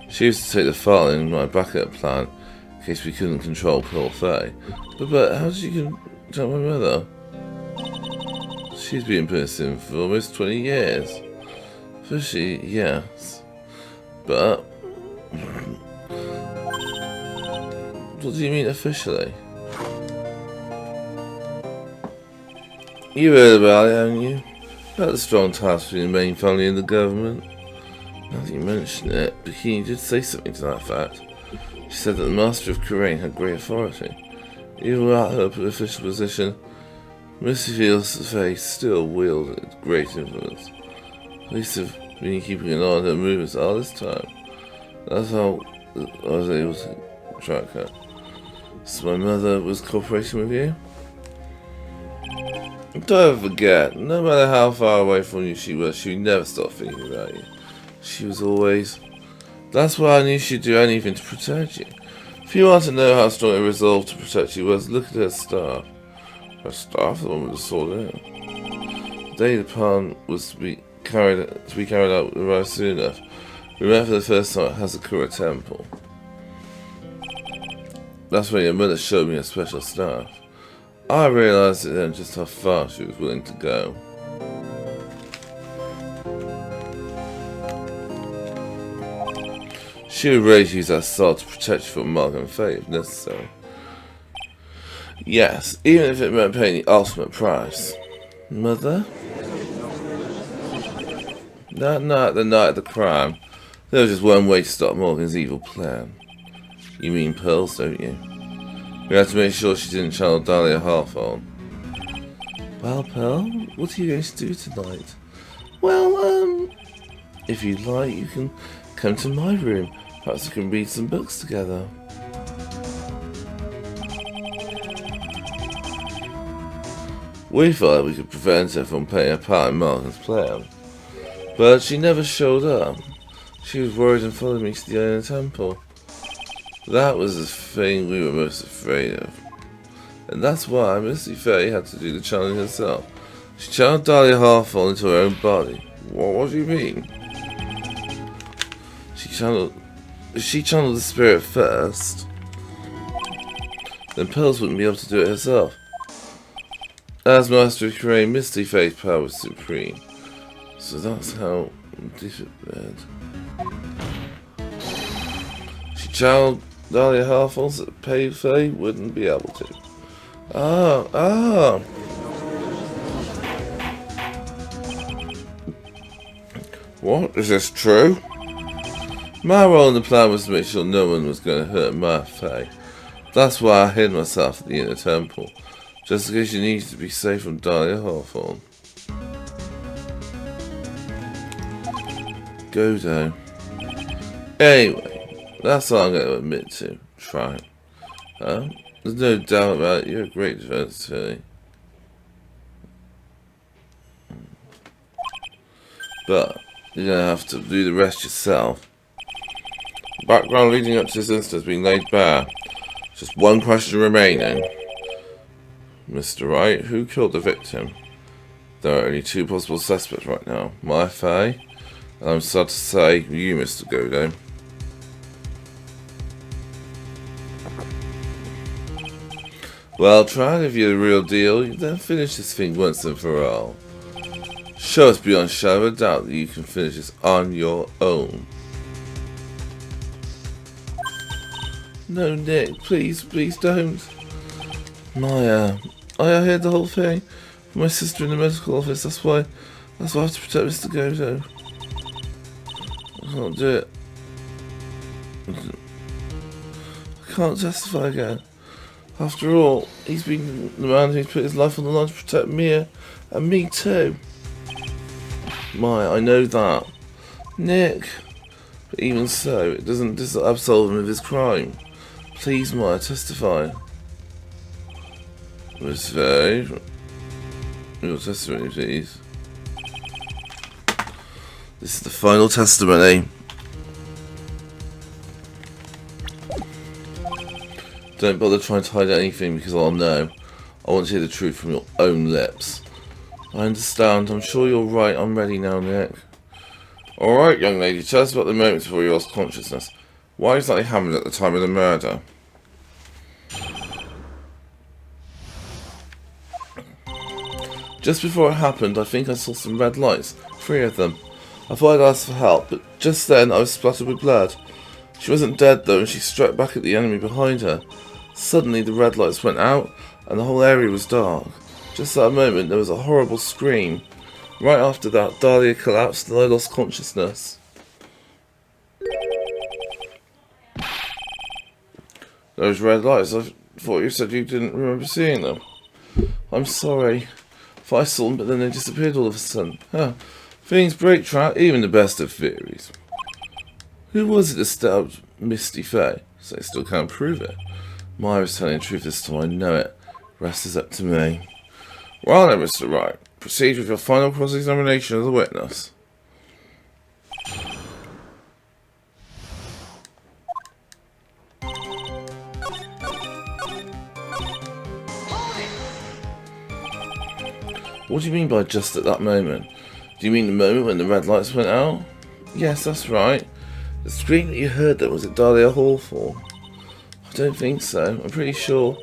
She was to take the fall in my backup plan in case we couldn't control Pearl Fay. But how did you control my mother? She's been missing for almost 20 years. Officially, yes. But what do you mean officially? You heard about it, haven't you? About the strong ties between the main family and the government. Now that you mention it, Bikini did say something to that fact. She said that the Master of Kurain had great authority. Even without her official position, Misty Fay still wielded great influence. Police have been keeping an eye on her movements all this time. That's how I was able to track her. So my mother was cooperating with you? Don't forget, no matter how far away from you she was, she would never stop thinking about you. She was always... That's why I knew she'd do anything to protect you. If you want to know how strong her resolve to protect you was, look at her staff. Her staff, the one with the sword in it. The day the plan was to be carried out arrived soon enough. We met for the first time at Hazakura Temple. That's when your mother showed me her special staff. I realised it then just how far she was willing to go. She would ready to use that sword to protect you from Morgan Fay if necessary. Yes, even if it meant paying the ultimate price. Mother? That night, the night of the crime, there was just one way to stop Morgan's evil plan. You mean Pearls, don't you? We had to make sure she didn't channel Dahlia Hawthorne. Well, Pearl, what are you going to do tonight? Well, if you'd like, you can come to my room. Perhaps we can read some books together. We thought we could prevent her from playing a part in Morgan's plan. But she never showed up. She was worried and followed me to the Inner Temple. That was the thing we were most afraid of. And that's why Misty Fay had to do the channeling herself. She channeled Dahlia Hawthorne into her own body. What do you mean? If she channeled the spirit first, then Pearls wouldn't be able to do it herself. As Master of Kurain, Misty Fay's power was supreme. So that's how deep it read. She channeled Dahlia Hawthorne so that Fay wouldn't be able to. What? Is this true? My role in the plan was to make sure no one was going to hurt my Fay. That's why I hid myself at the Inner Temple. Just in case you needed to be safe from Dahlia Hawthorne. Godo. Anyway, that's all I'm going to admit to. Try it. There's no doubt about it, you're a great defense attorney. But you're going to have to do the rest yourself. The background leading up to this incident has been laid bare. Just one question remaining. Mr. Wright, who killed the victim? There are only two possible suspects right now. My Fay, and I'm sad to say, you, Mr. Godo. Well, try and if you're the real deal, then finish this thing once and for all. Show us beyond shadow of a doubt that you can finish this on your own. No, Nick, please don't. Maya, I heard the whole thing. My sister in the medical office, that's why I have to protect Mr. Godo. I can't do it. I can't testify again. After all, he's been the man who's put his life on the line to protect Mia, and me too. Maya, I know that. Nick. But even so, it doesn't absolve him of his crime. Please, Maya, testify. Miss Fay, your testimony, please. This is the final testimony. Don't bother trying to hide anything because I'll know. I want to hear the truth from your own lips. I understand. I'm sure you're right. I'm ready now, Nick. Alright, young lady. Tell us about the moment before you lost consciousness. Why exactly happened at the time of the murder? Just before it happened, I think I saw some red lights, 3 of them. I thought I'd ask for help, but just then I was splattered with blood. She wasn't dead though, and she struck back at the enemy behind her. Suddenly the red lights went out, and the whole area was dark. Just at that moment there was a horrible scream. Right after that, Dahlia collapsed and I lost consciousness. Those red lights, I thought you said you didn't remember seeing them. I'm sorry. I saw them, but then they disappeared all of a sudden. Huh. Things break, Trout, even the best of theories. Who was it that stabbed Misty Faye? So they still can't prove it. Myra's telling the truth this time, I know it. Rest is up to me. Well then, Mr. Wright, proceed with your final cross-examination of the witness. What do you mean by just at that moment? Do you mean the moment when the red lights went out? Yes, that's right. The scream that you heard there, was it Dahlia Hawthorne? I don't think so. I'm pretty sure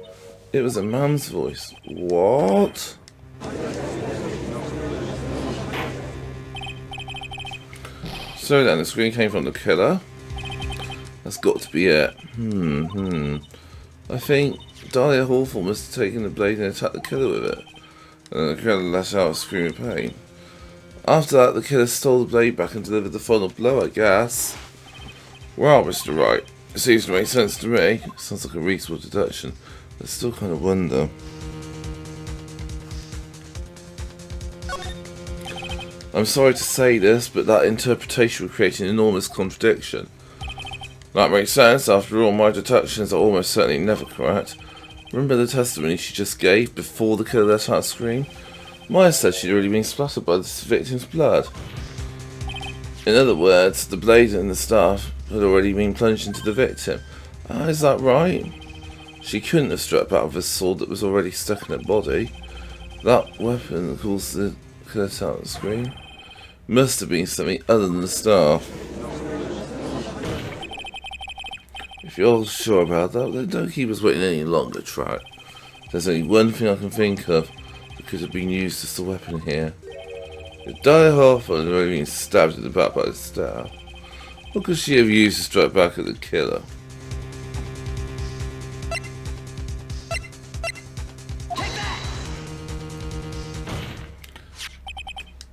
it was a man's voice. What? So then, the scream came from the killer? That's got to be it. I think Dahlia Hawthorne must have taken the blade and attacked the killer with it. And the killer let out a scream of pain. After that, the killer stole the blade back and delivered the final blow, I guess. Well, Mr. Wright, it seems to make sense to me. Sounds like a reasonable deduction. I still kind of wonder. I'm sorry to say this, but that interpretation would create an enormous contradiction. That makes sense. After all, my deductions are almost certainly never correct. Remember the testimony she just gave before the killer let out a scream? Maya said she'd already been splattered by the victim's blood. In other words, the blade and the staff had already been plunged into the victim. Is that right? She couldn't have struck back with a sword that was already stuck in her body. That weapon that caused the killer to let out the scream must have been something other than the staff. If you're sure about that, then don't keep us waiting any longer, Trout. There's only one thing I can think of that could have been used as the weapon here. If Dahlia Hawthorne had already been stabbed in the back by the staff, what could she have used to strike back at the killer?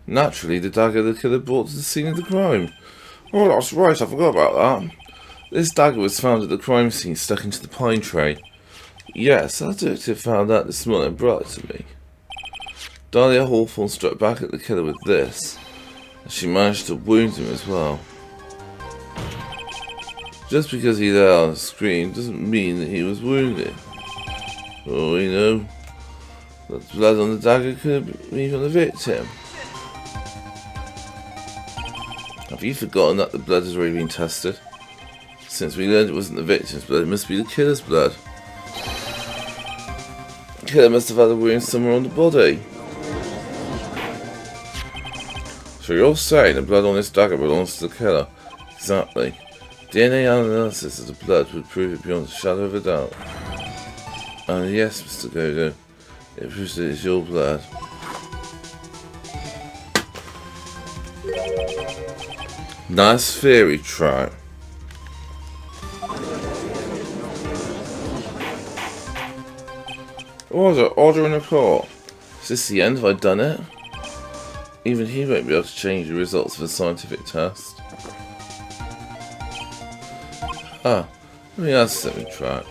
Naturally, the dagger the killer brought to the scene of the crime. Oh, that's right, I forgot about that. This dagger was found at the crime scene, stuck into the pine tree. Yes, our detective found that this morning and brought it to me. Dahlia Hawthorne struck back at the killer with this, and she managed to wound him as well. Just because he let out a scream doesn't mean that he was wounded. Oh, you know, the blood on the dagger could have been from the victim. Have you forgotten that the blood has already been tested? Since we learned it wasn't the victim's blood, it must be the killer's blood. The killer must have had a wound somewhere on the body. So you're saying the blood on this dagger belongs to the killer? Exactly. DNA analysis of the blood would prove it beyond a shadow of a doubt. And yes, Mr. Godo, it proves that it's your blood. Nice theory, Trout. Order in the court. Is this the end? Have I done it? Even he won't be able to change the results of a scientific test. Let me ask something, Trout.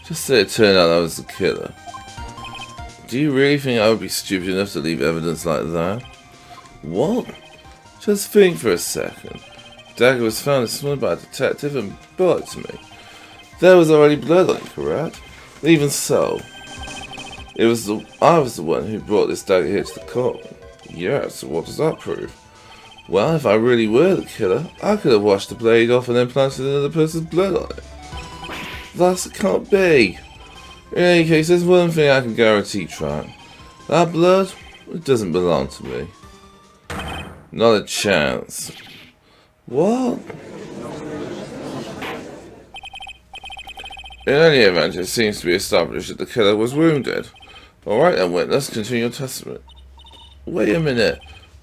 Just say it turned out I was the killer. Do you really think I would be stupid enough to leave evidence like that? What? Just think for a second. The dagger was found this morning by a detective and brought it to me. There was already blood on it, correct? Even so, I was the one who brought this dagger here to the court. Yeah, so what does that prove? Well, if I really were the killer, I could have washed the blade off and then planted another person's blood on it. That can't be. In any case, there's one thing I can guarantee, Trout. That blood, it doesn't belong to me. Not a chance. What? In any event, it seems to be established that the killer was wounded. Alright then, witness, continue your testimony. Wait a minute.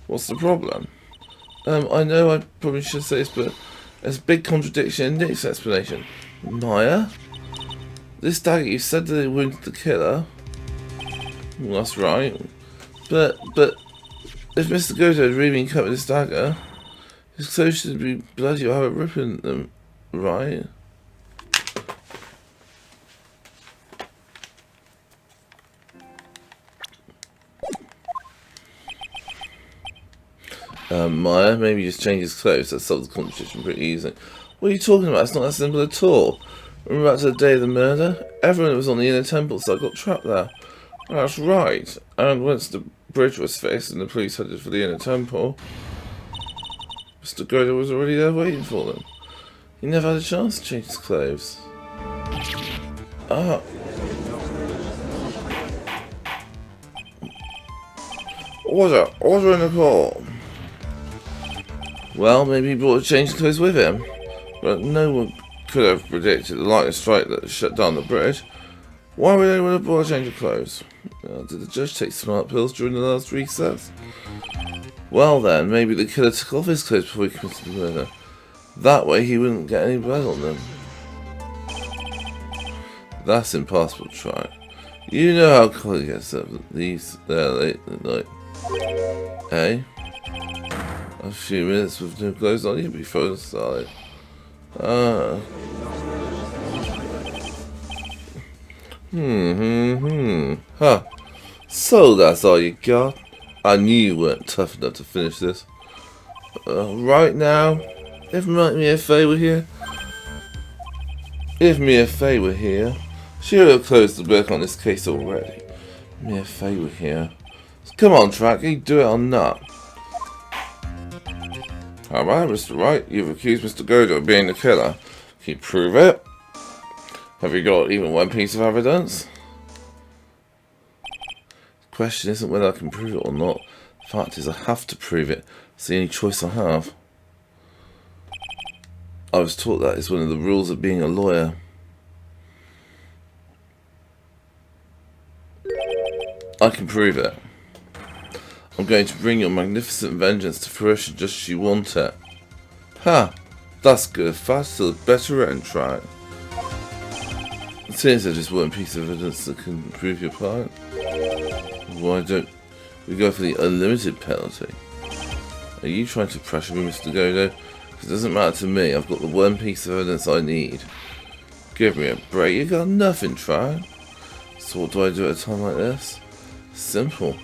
What's the problem? I know I probably should say this, but there's a big contradiction in Nick's explanation. Maya? This dagger, you said that it wounded the killer. Well, that's right. But if Mr. Godo had really been cut with this dagger, his clothes should be bloody or have a rip in them, right? Maya, maybe just change his clothes. That solves the competition pretty easily. What are you talking about? It's not that simple at all. Remember back to the day of the murder? Everyone was on the inner temple, so I got trapped there. That's right. And once the bridge was fixed and the police headed for the inner temple, Mr. Godo was already there waiting for them. He never had a chance to change his clothes. Ah. Order in the call. Well, maybe he brought a change of clothes with him. But no one could have predicted the lightning strike that shut down the bridge. Why would anyone have brought a change of clothes? Did the judge take smart pills during the last recess? Well then, maybe the killer took off his clothes before he committed the murder. That way he wouldn't get any blood on them. That's impossible to try. You know how Colin gets up these late at night. Eh? A few minutes with no clothes on, you'd be thrown aside. Ah. Huh. So that's all you got? I knew you weren't tough enough to finish this. Right now, if Mia Fey were here, she would have closed the book on this case already. Mia Fey were here. So come on, Track, can you do it or not? Alright, Mr. Wright, you've accused Mr. Godo of being the killer. Can you prove it? Have you got even one piece of evidence? The question isn't whether I can prove it or not. The fact is I have to prove it. It's the only choice I have. I was taught that is one of the rules of being a lawyer. I can prove it. I'm going to bring your magnificent vengeance to fruition just as you want it. Ha! That's good. Faster, better and try it. Since there's just one piece of evidence that can prove your point, why don't we go for the unlimited penalty? Are you trying to pressure me, Mr. Godo? Because it doesn't matter to me. I've got the one piece of evidence I need. Give me a break. You got nothing, try. So what do I do at a time like this? Simple.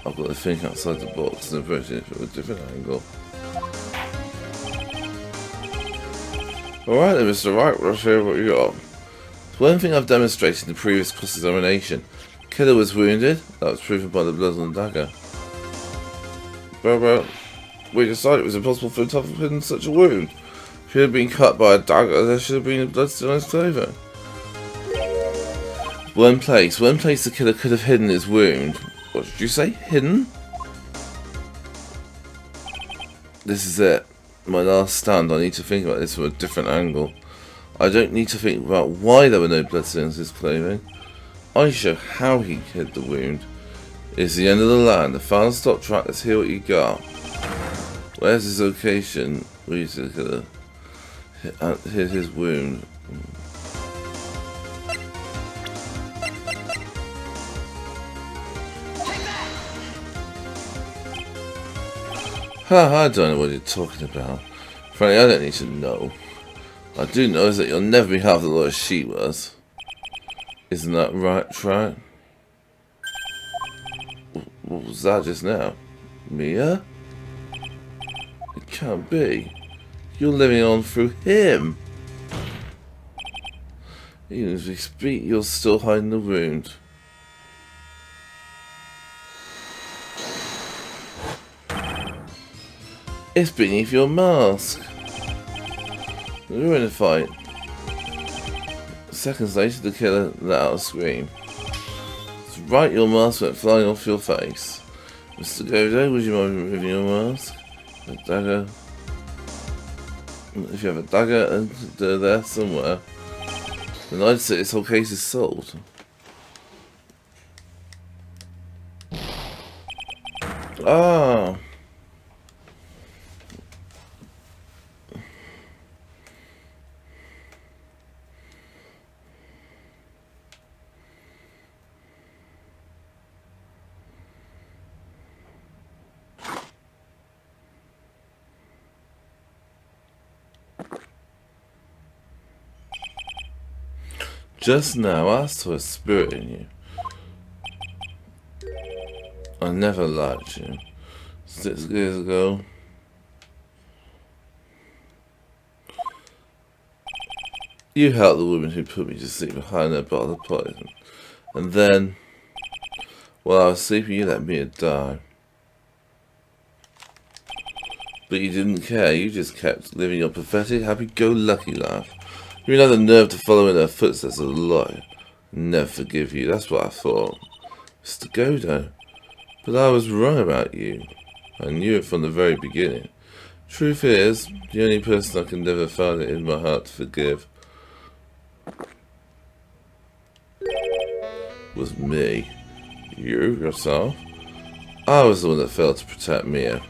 I've got to think outside the box and approach it from a different angle. Alright then, Mr. Wright, let's hear what you got. One thing I've demonstrated in the previous cross-examination. Killer was wounded. That was proven by the blood on the dagger. Well, we decided it was impossible for him to have hidden such a wound. If he had been cut by a dagger, there should have been blood still on his clothing. One place the killer could have hidden his wound. What did you say? Hidden? This is it. My last stand. I need to think about this from a different angle. I don't need to think about why there were no bloodstains on his clothing. I show how he hid the wound. It's the end of the land. The final stop track. Let's hear what you got. Where's his location? Where you said the killer hid his wound. I don't know what you're talking about. Frankly, I don't need to know. I do know is that you'll never be half the lawyer she was. Isn't that right, Trout? What was that just now? Mia? It can't be. You're living on through him. Even as we speak, you're still hiding the wound. It's beneath your mask. We were in a fight. Seconds later, the killer let out a scream. It's right, your mask went flying off your face. Mr. Godo, would you mind removing your mask? A dagger. If you have a dagger there somewhere, then I'd say this whole case is solved. Ah. Just now I saw a spirit in you. I never liked you. 6 years ago, you helped the woman who put me to sleep behind her bottle of poison. And then, while I was sleeping, you let me die. But you didn't care, you just kept living your pathetic, happy-go-lucky life. You had the nerve to follow in her footsteps as a lawyer. Never forgive you, that's what I thought. Mr. Godo. But I was wrong about you. I knew it from the very beginning. Truth is, the only person I can never find it in my heart to forgive was me. You, yourself? I was the one that failed to protect Mia.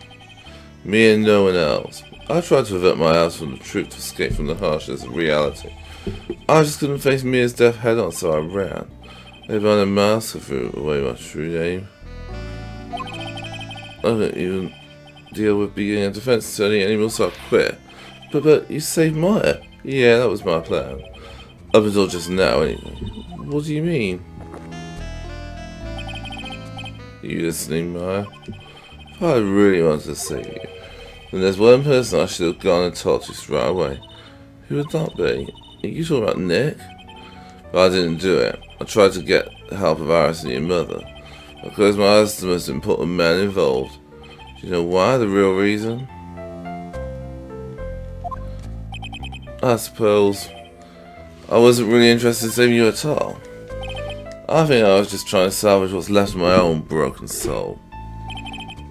Me and no one else. I tried to avert my eyes from the truth to escape from the harshness of reality. I just couldn't face Mia's death head on, so I ran. They found a mask and threw away my true name. I don't even deal with being a defense attorney anymore, so I quit. But you saved Maya. Yeah, that was my plan. Up until just now, anyway. What do you mean? Are you listening, Maya? If I really wanted to save you, then there's one person I should have gone and talked to straight away. Who would that be? Are you talking about Nick? But I didn't do it. I tried to get the help of Iris and your mother. I closed my eyes to the most important man involved. Do you know why? The real reason? I suppose I wasn't really interested in saving you at all. I think I was just trying to salvage what's left of my own broken soul.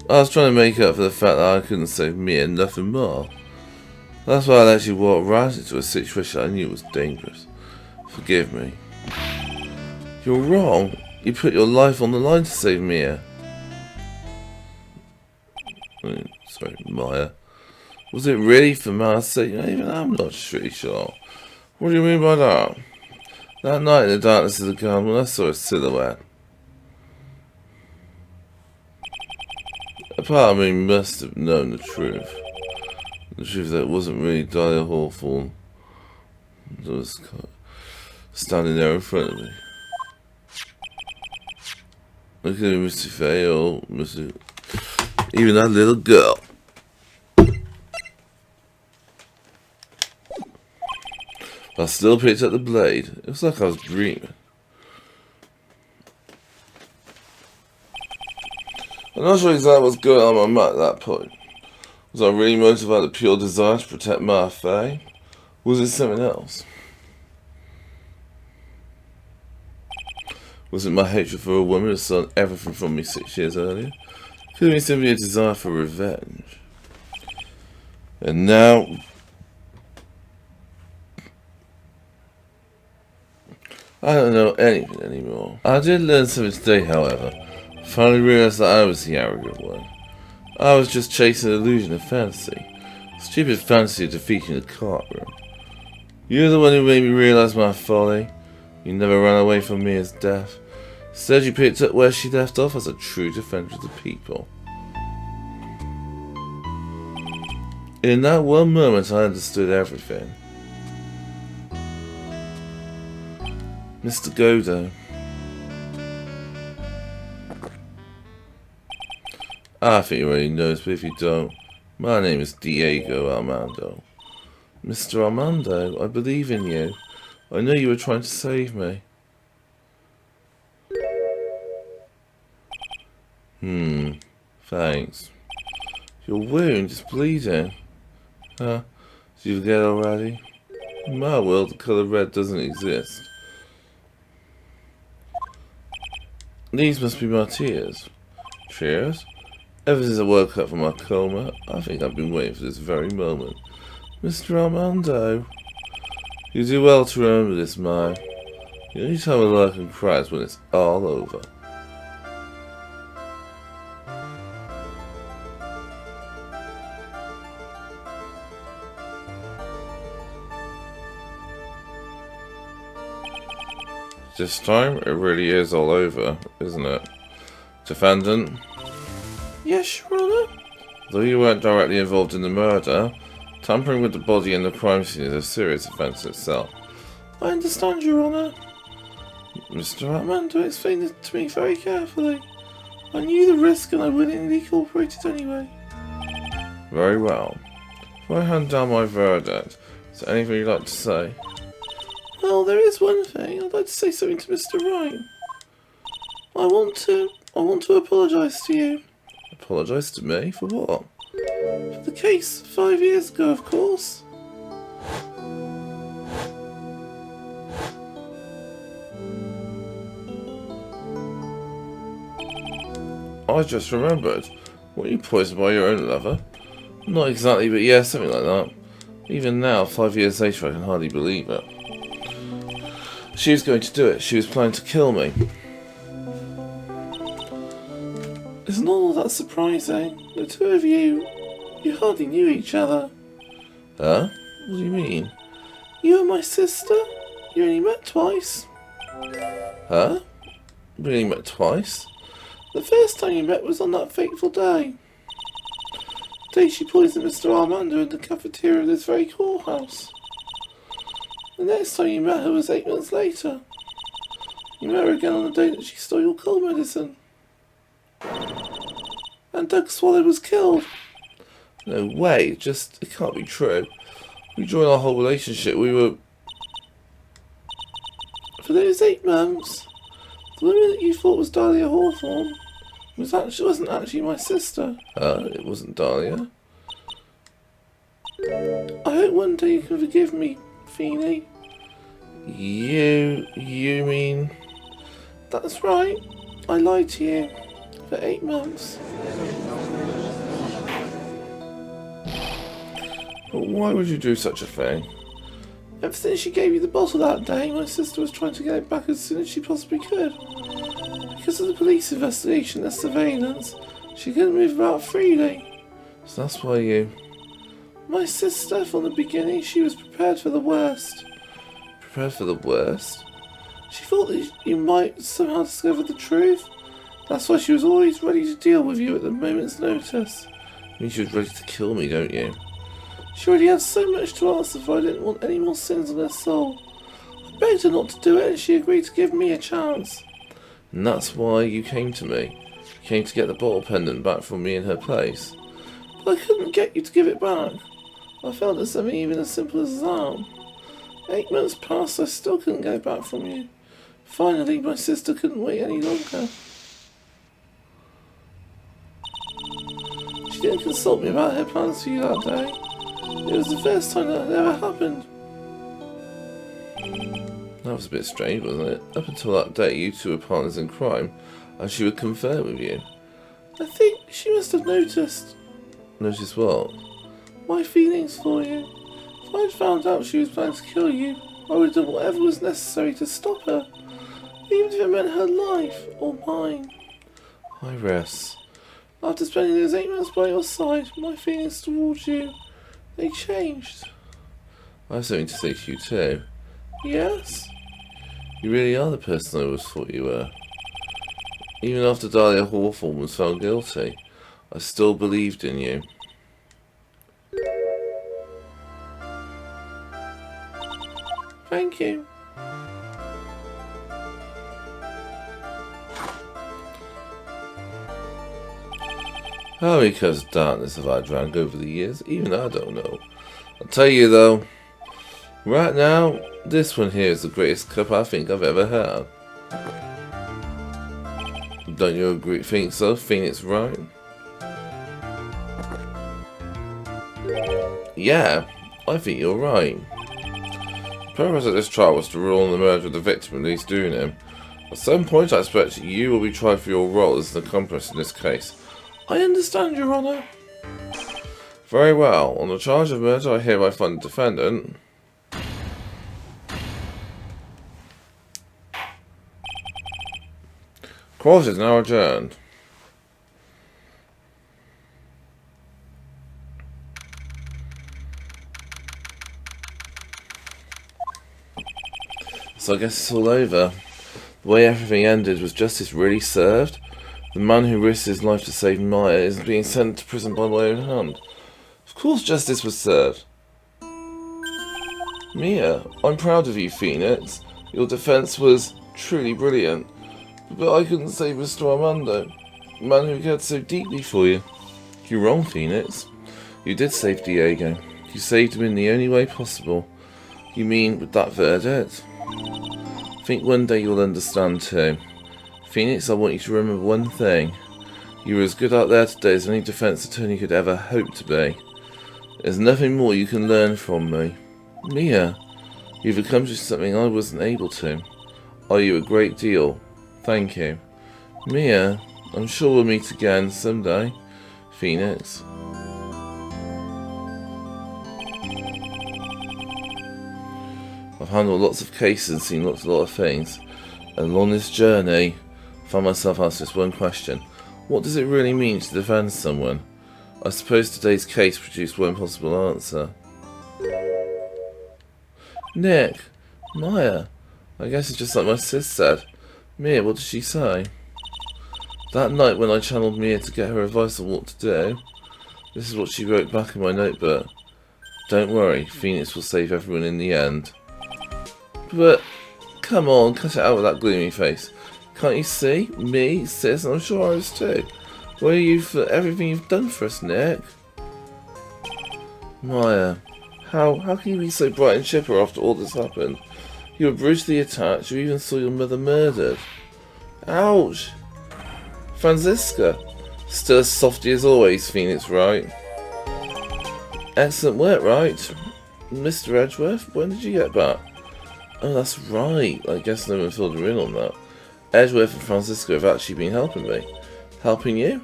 I was trying to make up for the fact that I couldn't save me and nothing more. That's why I let you walk right into a situation I knew was dangerous. Forgive me. You're wrong. You put your life on the line to save Mia. Sorry, Maya. Was it really for Maya's sake? Even I'm not really sure. What do you mean by that? That night in the darkness of the garden when I saw a silhouette. A part of me must have known the truth. The truth that it wasn't really Dahlia Hawthorne that was standing there in front of me. Look at Mr. Fay or Mr. Even that little girl. I still picked up the blade. It was like I was dreaming. I'm not sure exactly what's going on in my mind at that point. Was I really motivated by the pure desire to protect my Faye? Was it something else? Was it my hatred for a woman who stolen everything from me 6 years earlier? Could it be simply a desire for revenge? And now... I don't know anything anymore. I did learn something today, however. I finally realized that I was the arrogant one. I was just chasing an illusion of fantasy. Stupid fantasy of defeating the courtroom. You're the one who made me realize my folly. You never ran away from Mia's death. Instead, you picked up where she left off as a true defender of the people. In that one moment, I understood everything. Mr. Godo. I think you already knows, but if you don't, my name is Diego Armando. Mr. Armando, I believe in you. I know you were trying to save me. Thanks. Your wound is bleeding. Huh? Did you forget already? In my world, the colour red doesn't exist. These must be my tears. Tears? Ever since I woke up from my coma, I think I've been waiting for this very moment. Mr. Armando. You do well to remember this, Mai. The only time a love can cry is when it's all over. This time, it really is all over, isn't it? Defendant? Yes, Your Honour. Though you weren't directly involved in the murder, tampering with the body and the crime scene is a serious offence itself. I understand, Your Honour. Mr. Armando explained it to me very carefully. I knew the risk and I willingly cooperated anyway. Very well. Before I hand down my verdict, is there anything you'd like to say? Well, there is one thing. I'd like to say something to Mr. Ryan. I want to apologise to you. Apologise to me? For what? For the case 5 years ago, of course. I just remembered. Were you poisoned by your own lover? Not exactly, but yeah, something like that. Even now, 5 years later, I can hardly believe it. She was going to do it. She was planning to kill me. Isn't all that surprising? The two of you hardly knew each other. Huh? What do you mean? You and my sister? You only met twice. Huh? We only met twice? The first time you met was on that fateful day. The day she poisoned Mr. Armando in the cafeteria of this very courthouse. The next time you met her was 8 months later. You met her again on the day that she stole your cold medicine. And Doug Swallow was killed. No way, it can't be true. We joined our whole relationship, we were... For those 8 months, the woman that you thought was Dahlia Hawthorne wasn't actually my sister. It wasn't Dahlia. I hope one day you can forgive me, Feeny. You mean... That's right. I lied to you. For 8 months. But why would you do such a thing? Ever since she gave you the bottle that day, my sister was trying to get it back as soon as she possibly could. Because of the police investigation and surveillance, she couldn't move about freely. So that's why you... My sister, from the beginning, she was prepared for the worst. Prepared for the worst? She thought that you might somehow discover the truth. That's why she was always ready to deal with you at the moment's notice. You mean she was ready to kill me, don't you? She already had so much to answer for. I didn't want any more sins on her soul. I begged her not to do it, and she agreed to give me a chance. And that's why you came to me. You came to get the bottle pendant back from me in her place. But I couldn't get you to give it back. I felt that something even as simple as that. 8 months passed, I still couldn't get it back from you. Finally, my sister couldn't wait any longer. She didn't consult me about her plans for you that day. It was the first time that had ever happened. That was a bit strange, wasn't it? Up until that day, you two were partners in crime, and she would confer with you. I think she must have noticed. Noticed what? My feelings for you. If I'd found out she was planning to kill you, I would have done whatever was necessary to stop her, even if it meant her life or mine. Iris. After spending those 8 months by your side, my feelings towards you, they changed. I have something to say to you too. Yes? You really are the person I always thought you were. Even after Dahlia Hawthorne was found guilty, I still believed in you. Thank you. How many cups of darkness have I drank over the years? Even I don't know. I'll tell you though, right now, this one here is the greatest cup I think I've ever had. Don't you agree? Think so? Think it's right? Yeah, I think you're right. The purpose of this trial was to rule on the murder of the victim and least doing him. At some point I expect you will be tried for your role as an accomplice in this case. I understand, Your Honour. Very well. On the charge of murder, I hereby find the defendant. Court is now adjourned. So I guess it's all over. The way everything ended was justice really served? The man who risked his life to save Maya is being sent to prison by my own hand. Of course justice was served. Mia, I'm proud of you, Phoenix. Your defense was truly brilliant. But I couldn't save Mr. Armando, the man who cared so deeply for you. You're wrong, Phoenix. You did save Diego. You saved him in the only way possible. You mean with that verdict? I think one day you'll understand too. Phoenix, I want you to remember one thing. You were as good out there today as any defense attorney could ever hope to be. There's nothing more you can learn from me. Mia, you've accomplished something I wasn't able to. Owe you a great deal. Thank you. Mia, I'm sure we'll meet again someday. Phoenix. I've handled lots of cases and seen a lot of things. And along this journey, I found myself asking just one question. What does it really mean to defend someone? I suppose today's case produced one possible answer. Nick, Maya, I guess it's just like my sis said. Mia, what did she say? That night when I channeled Mia to get her advice on what to do, this is what she wrote back in my notebook. Don't worry, Phoenix will save everyone in the end. But, come on, cut it out with that gloomy face. Can't you see? Me, sis, and I'm sure I was too. Where are you for everything you've done for us, Nick? Maya, how can you be so bright and chipper after all this happened? You were brutally attacked, you even saw your mother murdered. Ouch! Franziska, still as softy as always, Phoenix, right? Excellent work, right? Mr. Edgeworth, when did you get back? Oh, that's right. I guess no one filled her in on that. Edgeworth and Franziska have actually been helping me. Helping you?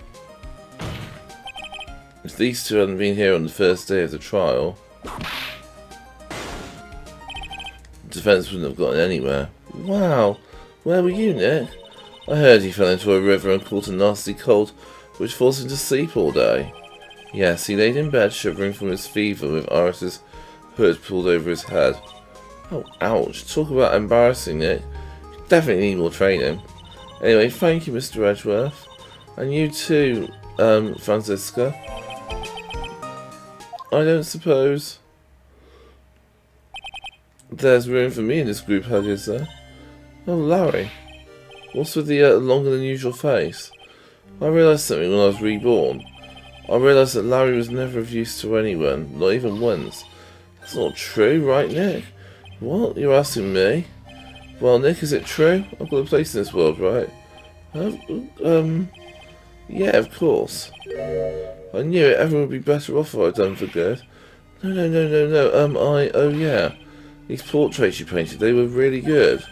If these two hadn't been here on the first day of the trial, the defence wouldn't have gotten anywhere. Wow, where were you, Nick? I heard he fell into a river and caught a nasty cold, which forced him to sleep all day. Yes, he laid in bed shivering from his fever with Iris's hood pulled over his head. Oh, ouch. Talk about embarrassing, Nick. You definitely need more training. Anyway, thank you, Mr. Edgeworth. And you too, Franziska. I don't suppose there's room for me in this group hug, is there? Oh, Larry. What's with the longer than usual face? I realised something when I was reborn. I realised that Larry was never of use to anyone, not even once. That's not true, right, Nick? What? You're asking me? Well, Nick, is it true? I've got a place in this world, right? Yeah, of course. I knew it. Everyone would be better off if I'd done for good. No. Oh yeah. These portraits you painted, they were really good.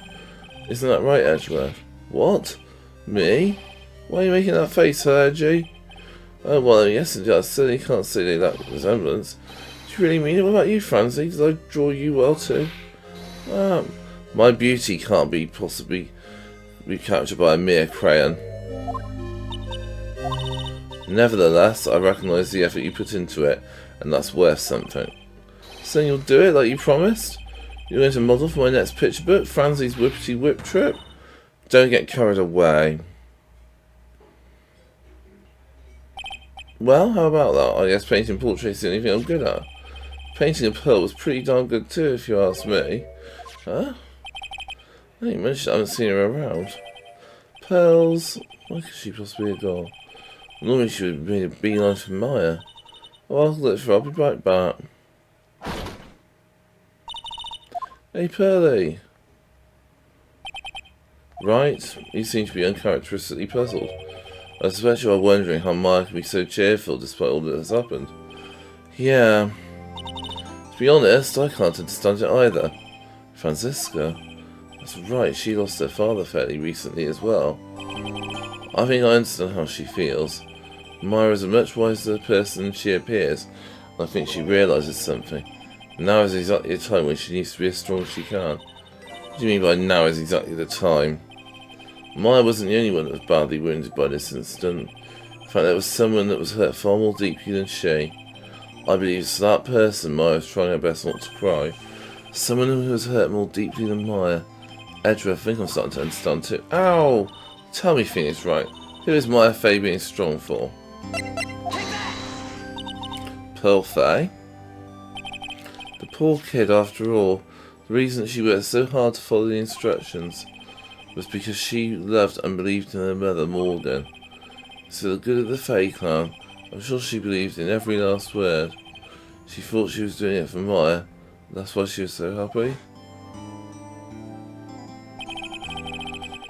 Isn't that right, Edgeworth? What? Me? Why are you making that face, huh, Edgy? Oh, well, yes, I certainly can't see that resemblance. Do you really mean it? What about you, Francie? Did I draw you well, too? My beauty can't be possibly be captured by a mere crayon. Nevertheless, I recognise the effort you put into it, and that's worth something. So you'll do it like you promised? You're going to model for my next picture book, Fransie's Whippity Whip Trip? Don't get carried away. Well, how about that? I guess painting portraits is the only thing I'm good at. Painting a pearl was pretty darn good too, if you ask me. Huh? I didn't mention I haven't seen her around. Pearls? Why could she possibly have gone? Normally she would be a beeline for Maya. Oh, I'll look for her. I'll be right back. Hey, Pearly. Right, you seem to be uncharacteristically puzzled. I suspect you are wondering how Maya can be so cheerful despite all that has happened. Yeah. To be honest, I can't understand it either. Franziska. That's right, she lost her father fairly recently as well. I think I understand how she feels. Maya is a much wiser person than she appears, and I think she realises something. Now is exactly the time when she needs to be as strong as she can. What do you mean by now is exactly the time? Maya wasn't the only one that was badly wounded by this incident. In fact, there was someone that was hurt far more deeply than she. I believe it's that person Maya was trying her best not to cry. Someone who was hurt more deeply than Maya. Edgeworth, I think I'm starting to understand too. Ow! Tell me Phoenix, right? Who is Maya Fey being strong for? Pearl Fey? The poor kid, after all, the reason she worked so hard to follow the instructions was because she loved and believed in her mother, Morgan. So the good of the Fey clan, I'm sure she believed in every last word. She thought she was doing it for Maya, that's why she was so happy.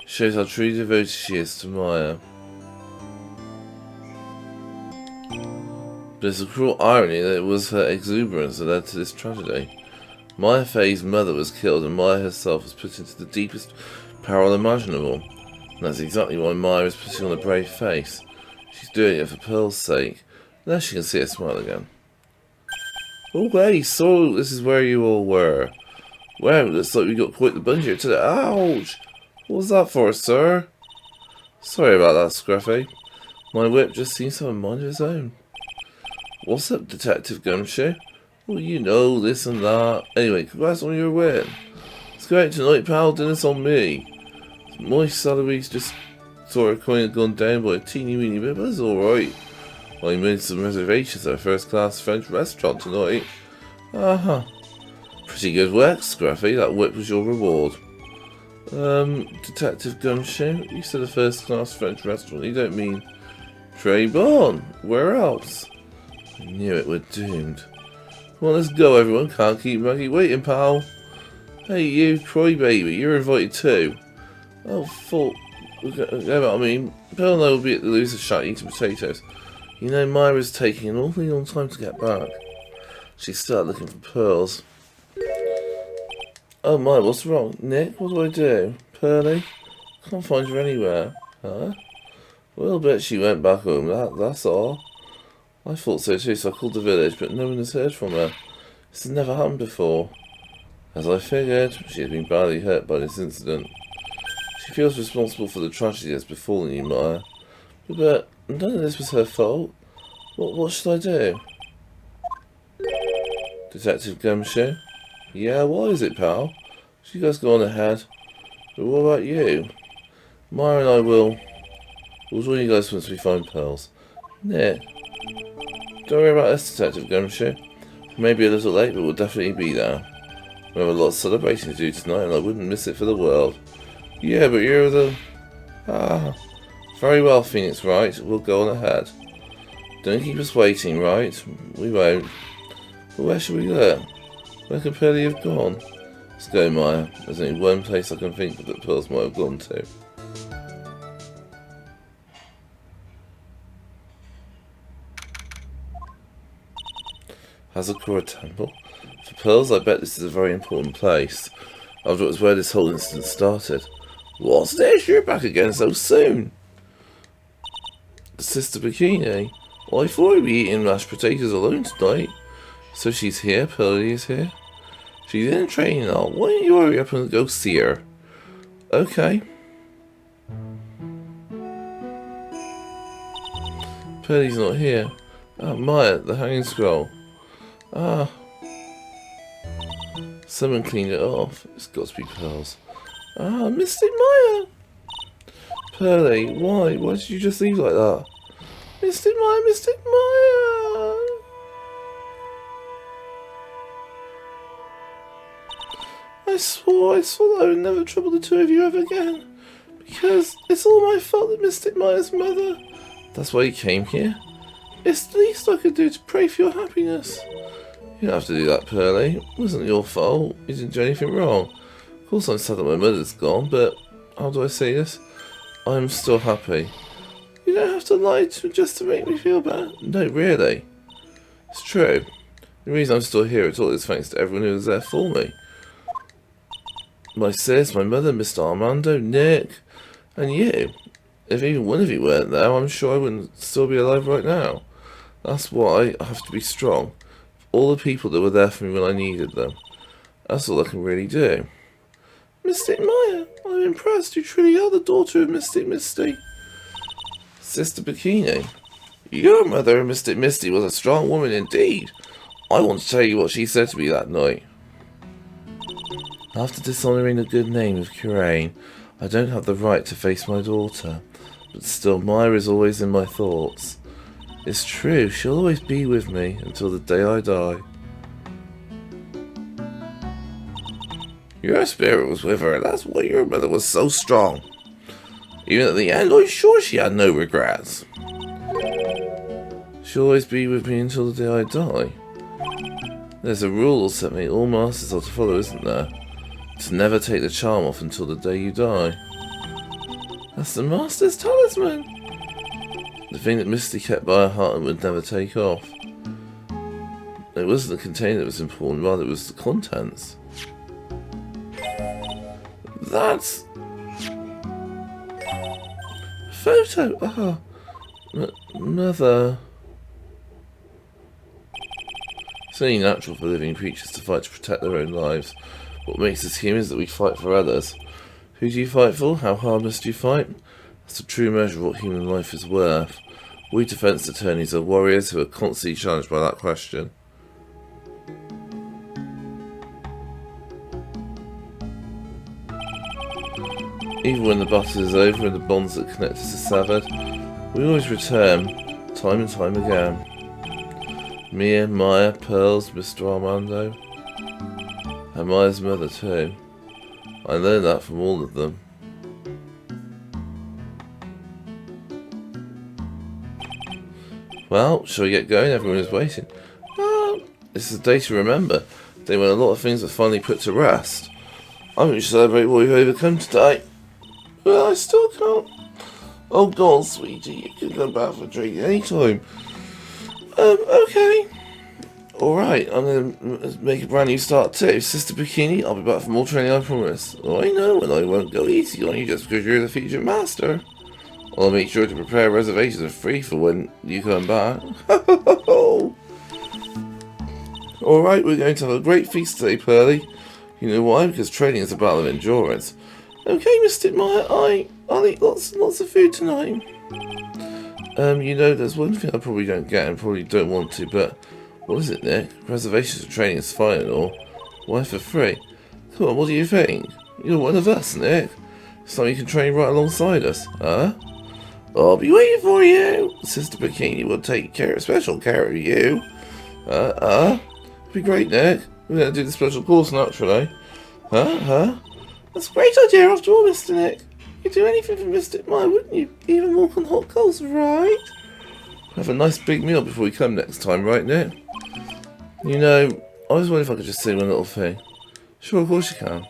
Shows how truly devoted she is to Maya. But it's a cruel irony that it was her exuberance that led to this tragedy. Maya Fey's mother was killed and Maya herself was put into the deepest peril imaginable. And that's exactly why Maya is putting on a brave face. She's doing it for Pearl's sake. Now she can see her smile again. Oh hey, so this is where you all were. Wow, looks like we got quite the bunch here today. Ouch! What was that for, sir? Sorry about that, Scruffy. My whip just seems to have a mind of its own. What's up, Detective Gumshoe? Well, you know, this and that. Anyway, congrats on your win. Let's go out tonight, pal. Dinner's on me. My salary's just sort of kind of gone down by a teeny weeny bit, but it's alright. I made some reservations at a first-class French restaurant tonight. Pretty good work, Scruffy. That whip was your reward. Detective Gumshoe, you said a first-class French restaurant. You don't mean Trebon? Where else? I knew it, we're doomed. Come on, let's go, everyone. Can't keep Maggie waiting, pal. Hey, you, Troy baby, you're invited too. Oh, fuck. I mean, Bill and I will be at the loser shack eating potatoes. You know, Myra's taking an awfully long time to get back. She started looking for pearls. Oh my, what's wrong? Nick, what do I do? Pearly? Can't find her anywhere. Huh? Well, bet she went back home, that's all. I thought so too, so I called the village, but no one has heard from her. This has never happened before. As I figured, she has been badly hurt by this incident. She feels responsible for the tragedy that's befallen you, Maya. But none of this was her fault. What should I do? Detective Gumshoe? Yeah, what is it, pal? You guys go on ahead. But what about you? Maya and I will join you guys once we find pearls. Nick. Don't worry about us, Detective Gumshoe. Maybe a little late, but we'll definitely be there. We have a lot of celebrating to do tonight, and I wouldn't miss it for the world. Yeah, but you're the... Very well, Phoenix, right? We'll go on ahead. Don't keep us waiting, right? We won't. But where should we look? Where could Pearly have gone? Let's go, Maya. There's only one place I can think of that pearls might have gone to. Hazakura Temple? For pearls, I bet this is a very important place. After it was where this whole incident started. What's this? You're back again so soon. Sister Bikini? Well, I thought we'd be eating mashed potatoes alone tonight. So she's here, Pearly is here. She's in training now. Why don't you hurry up and go see her? Okay. Pearly's not here. Oh, Maya, the hanging scroll. Someone cleaned it off. It's got to be pearls. Mystic Maya! Pearly, why? Why did you just leave like that? Mystic Maya, Mystic Maya! I swore that I would never trouble the two of you ever again. Because it's all my fault that Mystic Maya's mother... That's why you came here? It's the least I could do to pray for your happiness. You don't have to do that, Pearly. It wasn't your fault. You didn't do anything wrong. Of course I'm sad that my mother's gone, but... How do I say this? I'm still happy. You don't have to lie just to make me feel bad. No, really. It's true. The reason I'm still here at all is thanks to everyone who was there for me. My sis, my mother, Mr. Armando, Nick, and you. If even one of you weren't there, I'm sure I wouldn't still be alive right now. That's why I have to be strong. All the people that were there for me when I needed them. That's all I can really do. Mystic Maya, I'm impressed. You truly are the daughter of Mystic Misty. Sister Bikini, your mother, Mystic Misty, was a strong woman indeed. I want to tell you what she said to me that night. After dishonouring the good name of Kurain, I don't have the right to face my daughter. But still, Maya is always in my thoughts. It's true, she'll always be with me until the day I die. Your spirit was with her, that's why your mother was so strong. Even at the end, I'm sure she had no regrets. She'll always be with me until the day I die. There's a rule set me all masters are to follow, isn't there? To never take the charm off until the day you die. That's the master's talisman! The thing that Misty kept by her heart and would never take off. It wasn't the container that was important, rather it was the contents. That's... a photo! Ah, Mother... It's only natural for living creatures to fight to protect their own lives. What makes us humans is that we fight for others. Who do you fight for? How hard must you fight? That's a true measure of what human life is worth. We defence attorneys are warriors who are constantly challenged by that question. Even when the battle is over and the bonds that connect us are severed, we always return, time and time again. Mia, Maya, Pearls, Mr. Armando, and Maya's mother too. I learned that from all of them. Well, shall we get going? Everyone is waiting. This is a day to remember. A day when a lot of things are finally put to rest. I'm going to celebrate what we've overcome today. Well, I still can't. Oh, go on, sweetie. You can go back for a drink anytime. Okay. Alright, I'm going to make a brand new start too. Sister Bikini, I'll be back for more training, I promise. I know, and I won't go easy on you just because you're the featured master. I'll make sure to prepare reservations are free for when you come back. Alright, we're going to have a great feast today, Pearly. You know why? Because training is a battle of endurance. Okay, Mr. Maya, I'll eat lots of food tonight. You know, there's one thing I probably don't get and probably don't want to, but what is it, Nick? Reservations for training is fine and all. Why for free? Come on, what do you think? You're one of us, Nick. So you can train right alongside us, huh? I'll be waiting for you. Sister Bikini will take special care of you. It'll be great, Nick. We're going to do the special course naturally. That's a great idea after all, Mr. Nick. You'd do anything for Mr. Maya, wouldn't you? Even walk on hot coals, right? Have a nice big meal before we come next time, right, Nick? You know, I was wondering if I could just say one little thing. Sure, of course you can.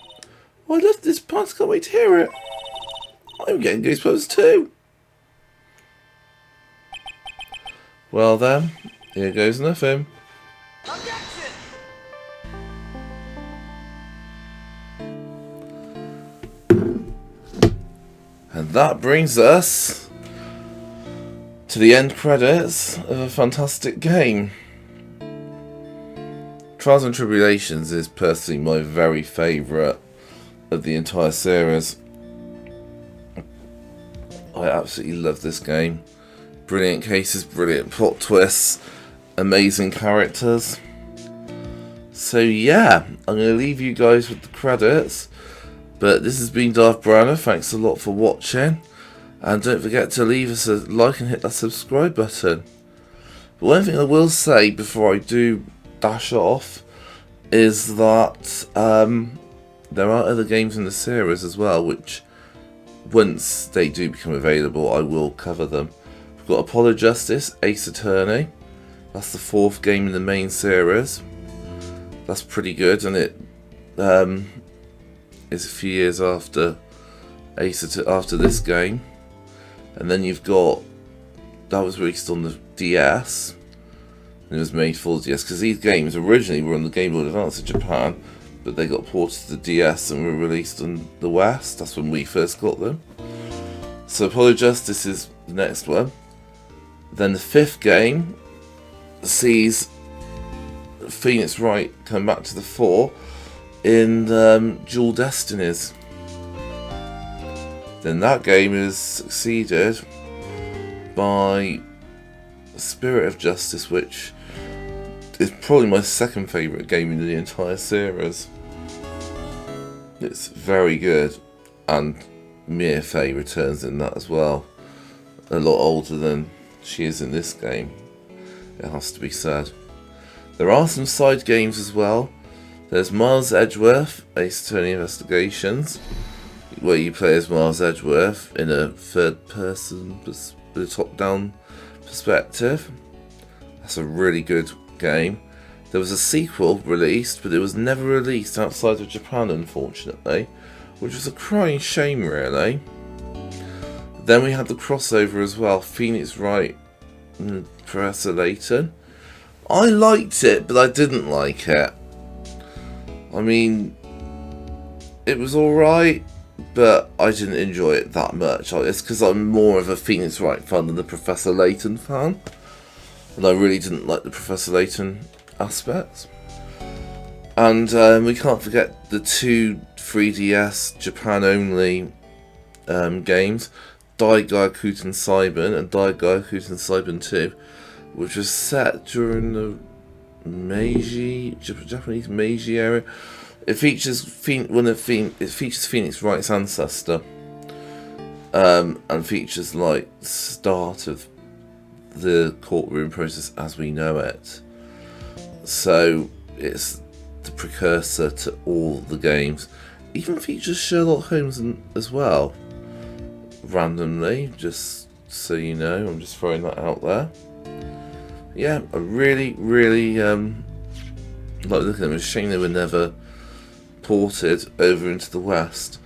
Oh, I love this part, can't wait to hear it. I'm getting goosebumps too. Well then, here goes nothing. Objection! And that brings us to the end credits of a fantastic game. Trials and Tribulations is personally my very favourite of the entire series. I absolutely love this game. Brilliant cases, brilliant plot twists, amazing characters. So yeah, I'm going to leave you guys with the credits. But this has been Darth Browner, thanks a lot for watching. And don't forget to leave us a like and hit that subscribe button. But one thing I will say before I do dash off is that there are other games in the series as well, which once they do become available I will cover them. We've got Apollo Justice, Ace Attorney. That's the 4th game in the main series. That's pretty good, and it is a few years after after this game. And then you've got, that was released on the DS, and it was made for the DS, because these games originally were on the Game Boy Advance in Japan, but they got ported to the DS and were released in the West. That's when we first got them. So Apollo Justice is the next one. Then the 5th game sees Phoenix Wright come back to the fore in Dual Destinies. Then that game is succeeded by Spirit of Justice, which is probably my second favourite game in the entire series. It's very good, and Mia Fey returns in that as well. A lot older than she is in this game, it has to be said. There are some side games as well. There's Miles Edgeworth, Ace Attorney Investigations, where you play as Miles Edgeworth in a third person with a top down perspective. That's a really good game. There was a sequel released, but it was never released outside of Japan, unfortunately, which was a crying shame, really. Then we had the crossover as well, Phoenix Wright and Professor Layton. I liked it, but I didn't like it. I mean, it was alright, but I didn't enjoy it that much. It's because I'm more of a Phoenix Wright fan than the Professor Layton fan. And I really didn't like the Professor Layton aspects. And we can't forget the two 3DS Japan only games, Daigaikuten Saiban and Daigaikuten Saiban 2, which was set during the Japanese Meiji era. It features Phoenix Wright's ancestor, and features like start of the courtroom process as we know it. So it's the precursor to all the games. Even features Sherlock Holmes as well. Randomly, just so you know, I'm just throwing that out there. Yeah, I really like looking at them. It's a shame they were never ported over into the West.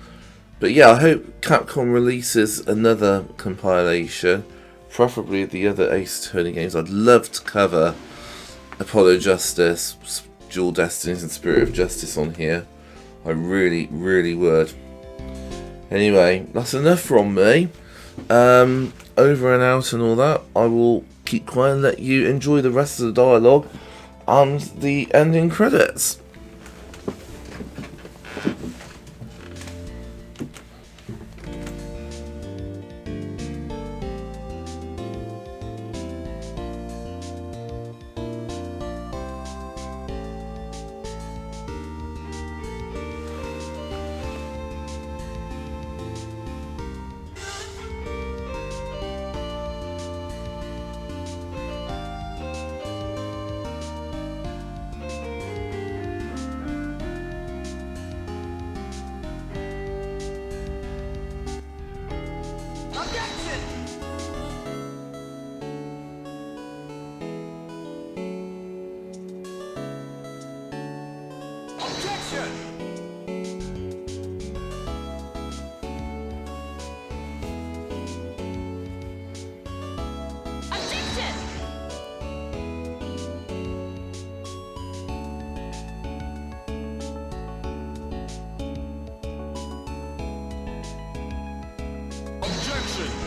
But yeah, I hope Capcom releases another compilation, preferably the other Ace Attorney games. I'd love to cover Apollo Justice, Dual Destinies and Spirit of Justice on here. I really would. Anyway, that's enough from me. Over and out and all that. I will keep quiet and let you enjoy the rest of the dialogue and the ending credits. Objection!